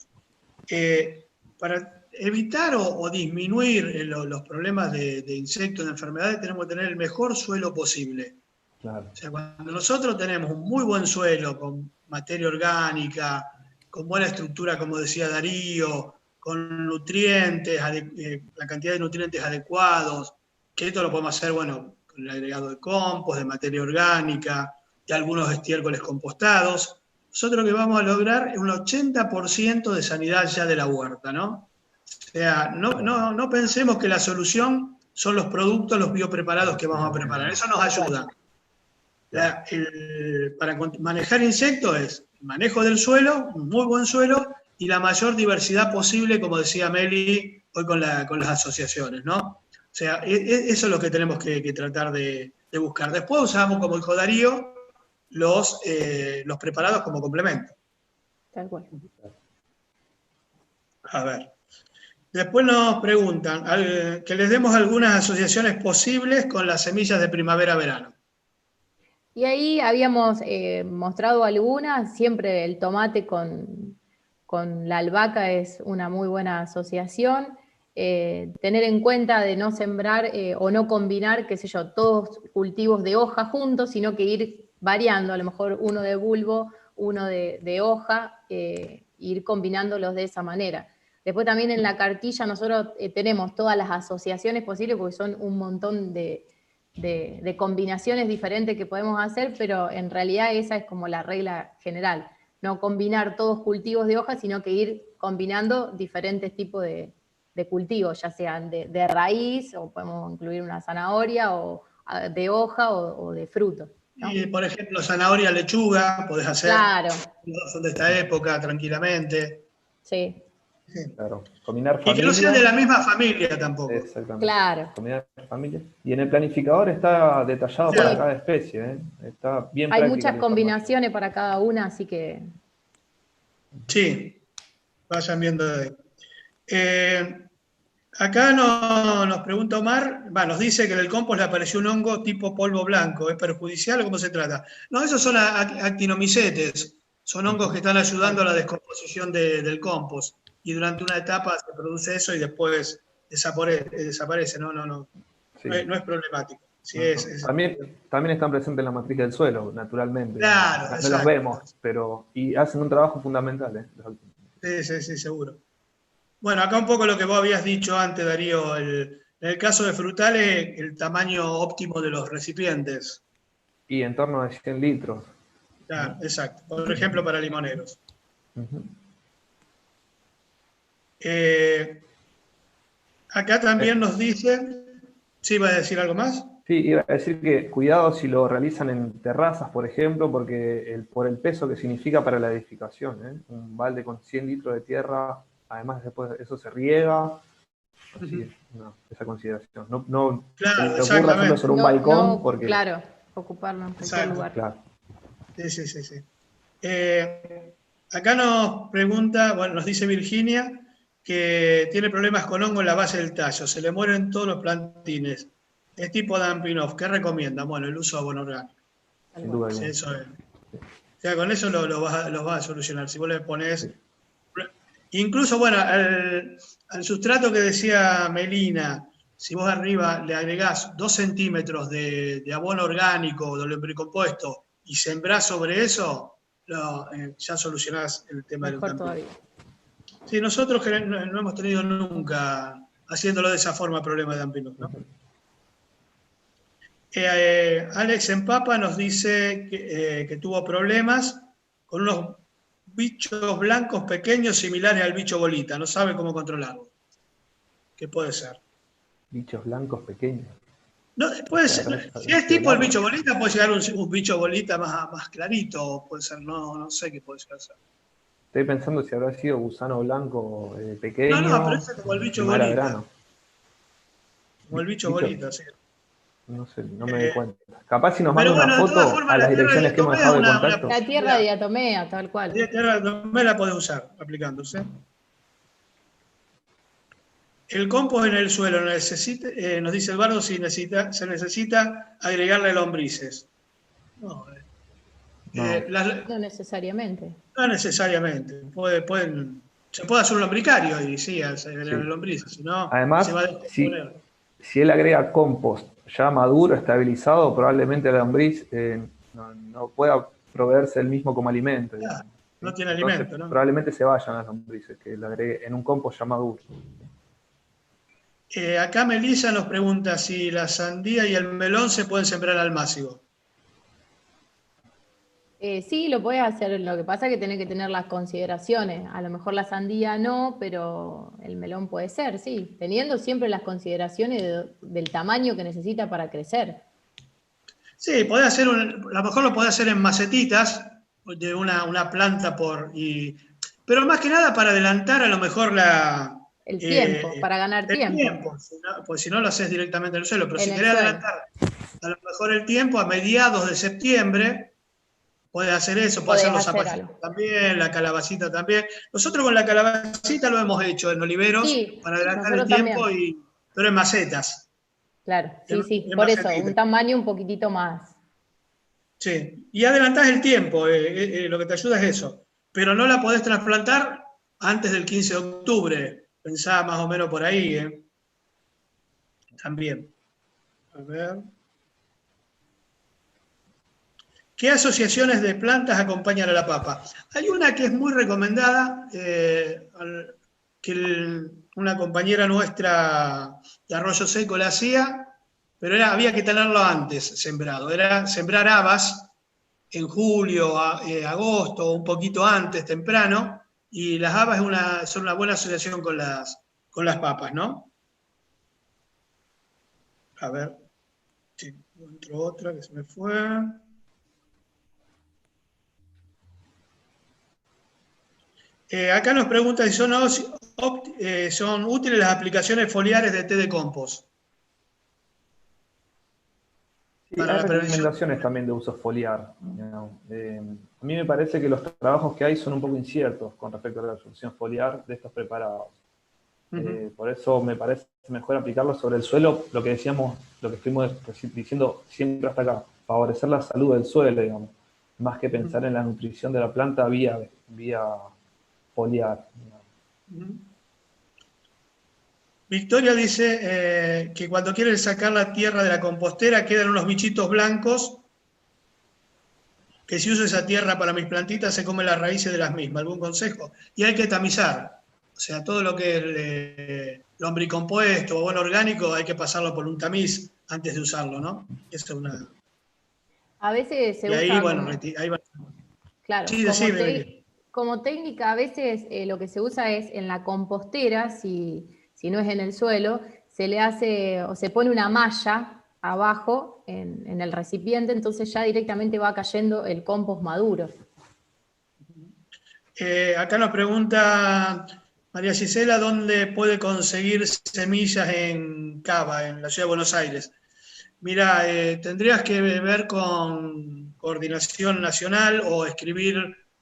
A: Para evitar o disminuir los problemas de insectos, de enfermedades, tenemos que tener el mejor suelo posible.
C: Claro.
A: O sea, cuando nosotros tenemos un muy buen suelo, con materia orgánica, con buena estructura, como decía Darío, con nutrientes, la cantidad de nutrientes adecuados, que esto lo podemos hacer, bueno, con el agregado de compost, de materia orgánica, de algunos estiércoles compostados. Nosotros lo que vamos a lograr es un 80% de sanidad ya de la huerta, ¿no? O sea, no pensemos que la solución son los productos, los biopreparados que vamos a preparar. Eso nos ayuda. Para manejar insectos es el manejo del suelo, un muy buen suelo, y la mayor diversidad posible, como decía Meli hoy con las asociaciones, ¿no? O sea, eso es lo que tenemos que tratar de buscar. Después usamos, como dijo Darío, los preparados como complemento.
B: Tal cual.
A: A ver. Después nos preguntan que les demos algunas asociaciones posibles con las semillas de primavera-verano.
B: Y ahí habíamos mostrado algunas, siempre el tomate con la albahaca es una muy buena asociación. Tener en cuenta de no sembrar o no combinar, qué sé yo, todos cultivos de hoja juntos, sino que ir variando, a lo mejor uno de bulbo, uno de hoja, ir combinándolos de esa manera. Después también en la cartilla nosotros tenemos todas las asociaciones posibles, porque son un montón de combinaciones diferentes que podemos hacer, pero en realidad esa es como la regla general. No combinar todos cultivos de hoja, sino que ir combinando diferentes tipos de cultivos, ya sean de raíz, o podemos incluir una zanahoria, o de hoja, o de fruto. ¿no?
A: Y, por ejemplo, zanahoria, lechuga, podés hacer.
B: Claro,
A: Son de esta época, tranquilamente.
B: sí,
A: Sí.
C: Claro, combinar
A: Y que no sean de
C: familia.
A: la misma familia tampoco.
C: Exactamente.
B: claro.
C: Combinar familia. Y en el planificador está detallado
B: Sí.
C: para cada especie, ¿eh? Está bien
B: Hay
C: práctica
B: muchas
C: la información.
B: combinaciones para cada una, así que
A: Sí, vayan viendo de ahí. Acá nos pregunta Omar, nos dice que en el compost le apareció un hongo tipo polvo blanco. ¿Es perjudicial o cómo se trata? No, esos son actinomicetes. Son hongos que están ayudando a la descomposición del compost. Y durante una etapa se produce eso y después desaparece. No
C: Sí.
A: es problemático. Sí,
C: También están presentes en la matriz del suelo, naturalmente.
A: Claro,
C: No los
A: exacto.
C: vemos, y hacen un trabajo fundamental.
A: Sí, seguro. Bueno, acá un poco lo que vos habías dicho antes, Darío, en el caso de frutales, el tamaño óptimo de los recipientes.
C: Y en torno a 100 litros.
A: Claro, exacto. Por ejemplo, para limoneros. Acá también nos dicen, ¿sí iba a decir algo más?
C: Sí, iba a decir que cuidado si lo realizan en terrazas, por ejemplo, porque por el peso que significa para la edificación, ¿eh? Un balde con 100 litros de tierra, además después eso se riega, así, esa consideración. No
A: Claro,
C: se te ocurra hacerlo
A: exactamente.
C: sobre un balcón, porque...
B: Claro, ocuparlo en cualquier
A: Exacto.
B: lugar.
C: Claro.
A: Sí. Acá nos pregunta, nos dice Virginia, que tiene problemas con hongo en la base del tallo, se le mueren todos los plantines. Es tipo dumping off. ¿Qué recomienda? Bueno, el uso de abono orgánico.
C: Sin duda
A: Sí,
C: alguna.
A: eso es. O sea, con eso lo vas a solucionar. Si vos le pones.
C: Sí.
A: Incluso, al sustrato que decía Melina, si vos arriba le agregás 2 centímetros de abono orgánico o de lombricompuesto y sembrás sobre eso, ya solucionás el tema del
B: Mejor
A: dumping.
B: todavía.
A: Sí, nosotros no hemos tenido nunca, haciéndolo de esa forma, problema de dumping, ¿no? Alex en Papa nos dice que tuvo problemas con unos bichos blancos pequeños similares al bicho bolita. No sabe cómo controlarlo. ¿Qué puede ser?
C: Bichos blancos pequeños.
A: No, puede ser. Si es tipo el bicho bolita, puede llegar un bicho bolita más clarito. Puede ser, no sé qué puede ser.
C: Estoy pensando si habrá sido gusano blanco pequeño.
A: No, pero ese es como el bicho bolita.
C: Verano.
A: Como el bicho bolita, sí.
C: No sé, no me doy cuenta. Capaz si nos
A: Pero
C: mandan una
A: de todas
C: foto
A: formas,
C: a las
A: la tierra
C: direcciones que hemos
A: diatomea
C: dejado de
A: es
C: contacto.
B: La tierra de diatomea, tal cual.
A: La tierra diatomea la podés usar aplicándose. El compost en el suelo nos dice el bardo si se necesita agregarle lombrices. No
B: necesariamente.
A: No necesariamente. Se puede hacer un lombricario y sí, agregarle lombrices. Si no,
C: además,
A: se va a descomponer.
C: si él agrega compost ya maduro, estabilizado, probablemente la lombriz no pueda proveerse el mismo como alimento.
A: Claro, no tiene
C: Entonces,
A: alimento, ¿no?
C: probablemente se vayan las lombrices, que lo agregue en un compost ya maduro.
A: Acá Melissa nos pregunta si la sandía y el melón se pueden sembrar al máximo.
B: Sí, lo puedes hacer, lo que pasa es que tenés que tener las consideraciones. A lo mejor la sandía no, pero el melón puede ser, sí, teniendo siempre las consideraciones del tamaño que necesita para crecer.
A: Sí, a lo mejor lo podés hacer en macetitas de una planta pero más que nada para adelantar a lo mejor
B: el tiempo, para ganar tiempo.
A: Pues si no lo haces directamente en el suelo, pero si querés
B: suelo.
A: adelantar a lo mejor el tiempo, a mediados de septiembre, podés hacer eso, podés hacer los zapallitos también, la calabacita también. Nosotros con la calabacita lo hemos hecho en oliveros para adelantar el tiempo, pero en macetas.
B: Claro, sí, por eso, un tamaño un poquitito más.
A: Sí, y adelantás el tiempo, lo que te ayuda es eso. Pero no la podés trasplantar antes del 15 de octubre. Pensá más o menos por ahí, También. A ver. ¿Qué asociaciones de plantas acompañan a la papa? Hay una que es muy recomendada, que una compañera nuestra de Arroyo Seco la hacía, pero había que tenerlo antes sembrado. Era sembrar habas en julio, agosto, un poquito antes, temprano, y las habas son una buena asociación con las papas, ¿no? A ver, si encuentro otra que se me fue. Acá nos pregunta si son útiles las aplicaciones foliares de té de compost.
C: Sí,
A: Para
C: hay
A: la prevención.
C: recomendaciones también de uso foliar. A mí me parece que los trabajos que hay son un poco inciertos con respecto a la absorción foliar de estos preparados. Por eso me parece mejor aplicarlo sobre el suelo, lo que decíamos, lo que estuvimos diciendo siempre hasta acá, favorecer la salud del suelo, digamos, más que pensar en la nutrición de la planta vía foliar.
A: Victoria dice que cuando quieren sacar la tierra de la compostera quedan unos bichitos blancos, que si uso esa tierra para mis plantitas se comen las raíces de las mismas. ¿Algún consejo? Y hay que tamizar. O sea, todo lo que es lombricompuesto o abono orgánico hay que pasarlo por un tamiz antes de usarlo, ¿no? Esa es una...
B: A veces se
A: Y ahí,
B: usa
A: bueno,
B: como,
A: ahí va.
B: claro,
A: Sí, decime, Beli.
B: como técnica a veces lo que se usa es en la compostera, si no es en el suelo, se le hace o se pone una malla abajo en el recipiente, entonces ya directamente va cayendo el compost maduro.
A: Acá nos pregunta María Gisela dónde puede conseguir semillas en Cava, en la ciudad de Buenos Aires. Mira, tendrías que ver con Coordinación Nacional o escribir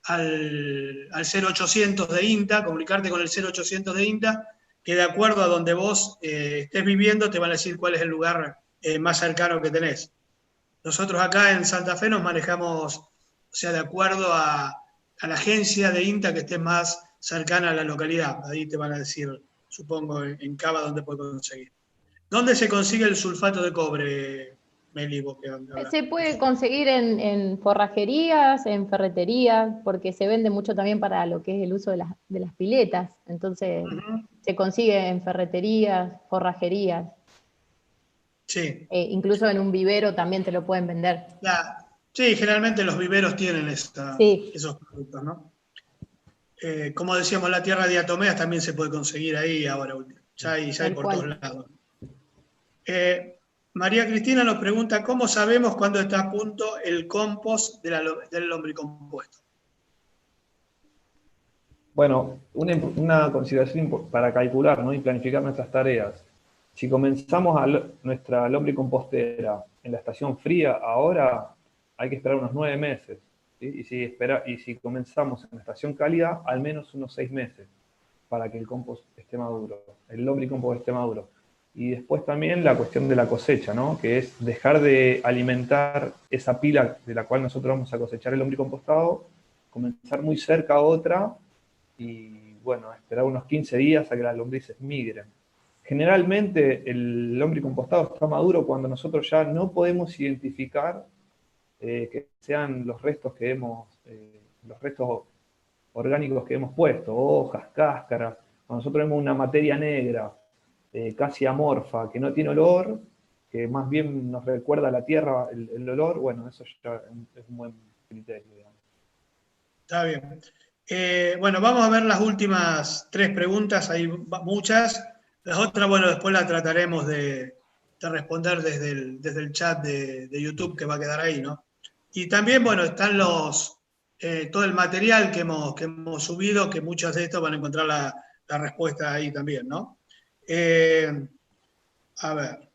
A: al 0800 de INTA, comunicarte con el 0800 de INTA, que de acuerdo a donde vos estés viviendo te van a decir cuál es el lugar más cercano que tenés. Nosotros acá en Santa Fe nos manejamos, o sea, de acuerdo a la agencia de INTA que esté más cercana a la localidad. Ahí te van a decir, supongo, en Cava dónde puedes conseguir. ¿Dónde se consigue el sulfato de cobre, Meli? Vos que hablas.
B: Se puede conseguir en forrajerías, en ferreterías, porque se vende mucho también para lo que es el uso de las piletas. Entonces, se consigue en ferreterías, forrajerías.
A: Sí.
B: Incluso en un vivero también te lo pueden vender.
A: Sí, generalmente los viveros tienen
B: Sí.
A: esos productos, ¿no? Como decíamos, la tierra de diatomeas también se puede conseguir ahí ahora. Ya hay por todos lados. María Cristina nos pregunta, ¿cómo sabemos cuándo está a punto el compost del lombricompuesto?
C: Bueno, una consideración para calcular, ¿no? Y planificar nuestras tareas. Si comenzamos nuestra lombricompostera en la estación fría, ahora hay que esperar unos 9 meses. ¿Sí? Y si comenzamos en la estación cálida, al menos unos 6 meses para que el compost esté maduro, el lombricompost esté maduro. Y después también la cuestión de la cosecha, ¿no? Que es dejar de alimentar esa pila de la cual nosotros vamos a cosechar el lombricompostado, comenzar muy cerca a otra y, bueno, esperar unos 15 días a que las lombrices migren. Generalmente el lombricompostado está maduro cuando nosotros ya no podemos identificar que sean los restos los restos orgánicos que hemos puesto, hojas, cáscaras. Cuando nosotros vemos una materia negra, casi amorfa, que no tiene olor, que más bien nos recuerda a la tierra el olor, bueno, eso ya es un buen criterio, digamos.
A: Está bien. Bueno, vamos a ver las últimas 3 preguntas, hay muchas. Las otras, bueno, después las trataremos de responder desde el chat de YouTube que va a quedar ahí, ¿no? Y también, bueno, están todo el material que hemos subido, que muchas de estos van a encontrar la respuesta ahí también, ¿no? A ver.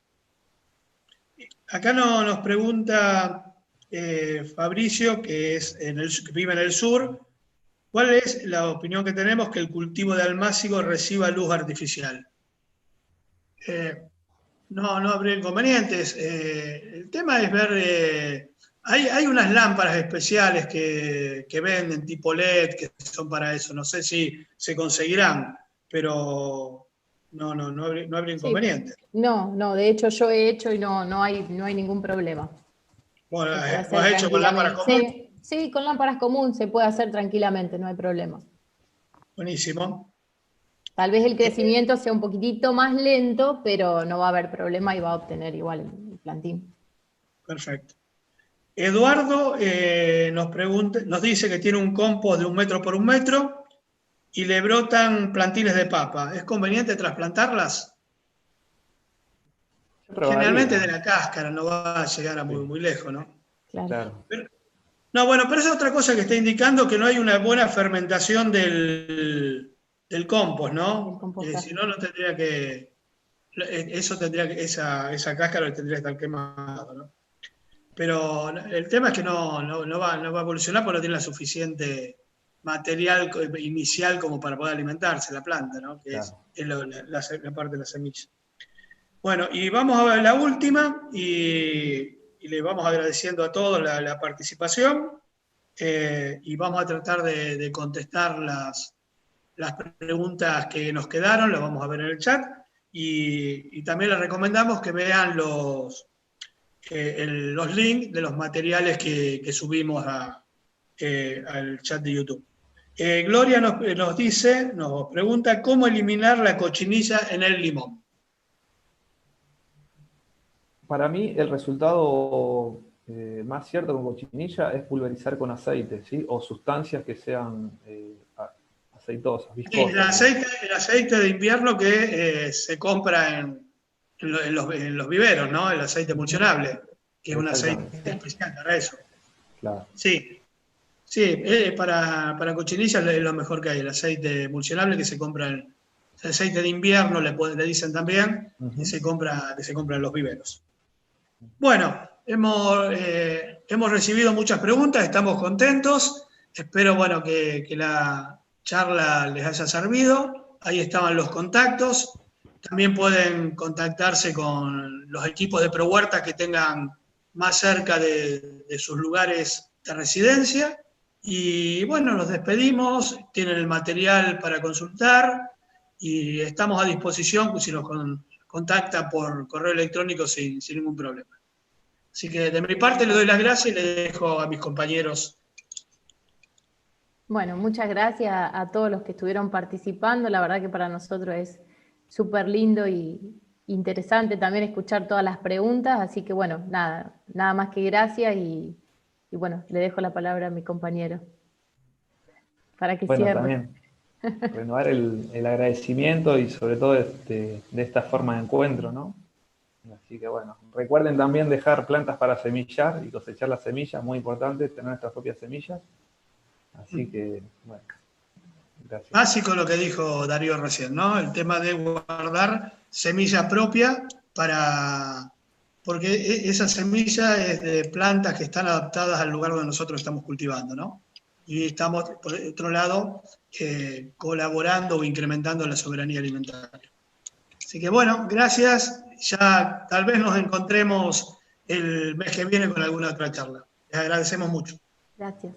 A: Acá nos pregunta Fabricio, que vive en el sur, ¿cuál es la opinión que tenemos que el cultivo de almácigo reciba luz artificial? No habría inconvenientes. El tema es ver, hay unas lámparas especiales que venden tipo LED, que son para eso. No sé si se conseguirán, pero no habría
B: Sí.
A: inconveniente.
B: No, de hecho yo he hecho y no hay ningún problema.
A: Bueno,
B: Se puede
A: ¿lo
B: hacer
A: has hecho con lámparas
B: tranquilamente.
A: común?
B: Sí, con lámparas común se puede hacer tranquilamente, no hay problema.
A: Buenísimo.
B: Tal vez el crecimiento sea un poquitito más lento, pero no va a haber problema y va a obtener igual el plantín.
A: Perfecto. Eduardo nos dice que tiene un compost de 1 metro por 1 metro y le brotan plantines de papa. ¿Es conveniente trasplantarlas?
C: Yo probaría.
A: Generalmente de la cáscara, no va a llegar a muy lejos, ¿no?
B: Claro.
C: Claro.
A: No, bueno, pero es otra cosa que está indicando que no hay una buena fermentación del compost,
B: El
A: ¿no?
B: compostaje.
A: Si no, no tendría que, eso tendría que, esa cáscara tendría que estar quemada, ¿no? Pero el tema es que no va a evolucionar porque no tiene la suficiente material inicial como para poder alimentarse la planta, ¿no? Que
C: Claro.
A: es la parte de la semilla. Bueno, y vamos a ver la última y le vamos agradeciendo a todos la participación y vamos a tratar de contestar las preguntas que nos quedaron, las vamos a ver en el chat y también les recomendamos que vean los links de los materiales que subimos al chat de YouTube. Gloria nos pregunta cómo eliminar la cochinilla en el limón.
C: Para mí, el resultado más cierto con cochinilla es pulverizar con aceite, ¿sí? O sustancias que sean aceitosas,
A: Sí,
C: viscosas.
A: el aceite de invierno que se compra en los viveros, ¿no? El aceite emulsionable, que es un aceite
C: Exactamente,
A: especial para eso.
C: claro.
A: Sí, sí, para cochinilla es lo mejor que hay, el aceite emulsionable que se compra, el aceite de invierno le dicen también, que se compra en los viveros. Bueno, hemos recibido muchas preguntas, estamos contentos, espero bueno, que la charla les haya servido, ahí estaban los contactos, también pueden contactarse con los equipos de ProHuerta que tengan más cerca de sus lugares de residencia. Y bueno, nos despedimos, tienen el material para consultar y estamos a disposición si nos contactan por correo electrónico sin ningún problema. Así que de mi parte le doy las gracias y le dejo a mis compañeros.
B: Bueno, muchas gracias a todos los que estuvieron participando. La verdad que para nosotros es súper lindo y interesante también escuchar todas las preguntas. Así que bueno, nada más que gracias y bueno, le dejo la palabra a mi compañero para que
C: Bueno,
B: cierre.
C: también renovar el agradecimiento y sobre todo de esta forma de encuentro, ¿no? Así que bueno, recuerden también dejar plantas para semillar y cosechar las semillas, muy importante, tener nuestras propias semillas. Así que, bueno, gracias.
A: Básico lo que dijo Darío recién, ¿no? El tema de guardar semilla propia porque esa semilla es de plantas que están adaptadas al lugar donde nosotros estamos cultivando, ¿no? Y estamos, por otro lado, colaborando o incrementando la soberanía alimentaria. Así que bueno, gracias. Ya tal vez nos encontremos el mes que viene con alguna otra charla. Les agradecemos mucho.
B: Gracias.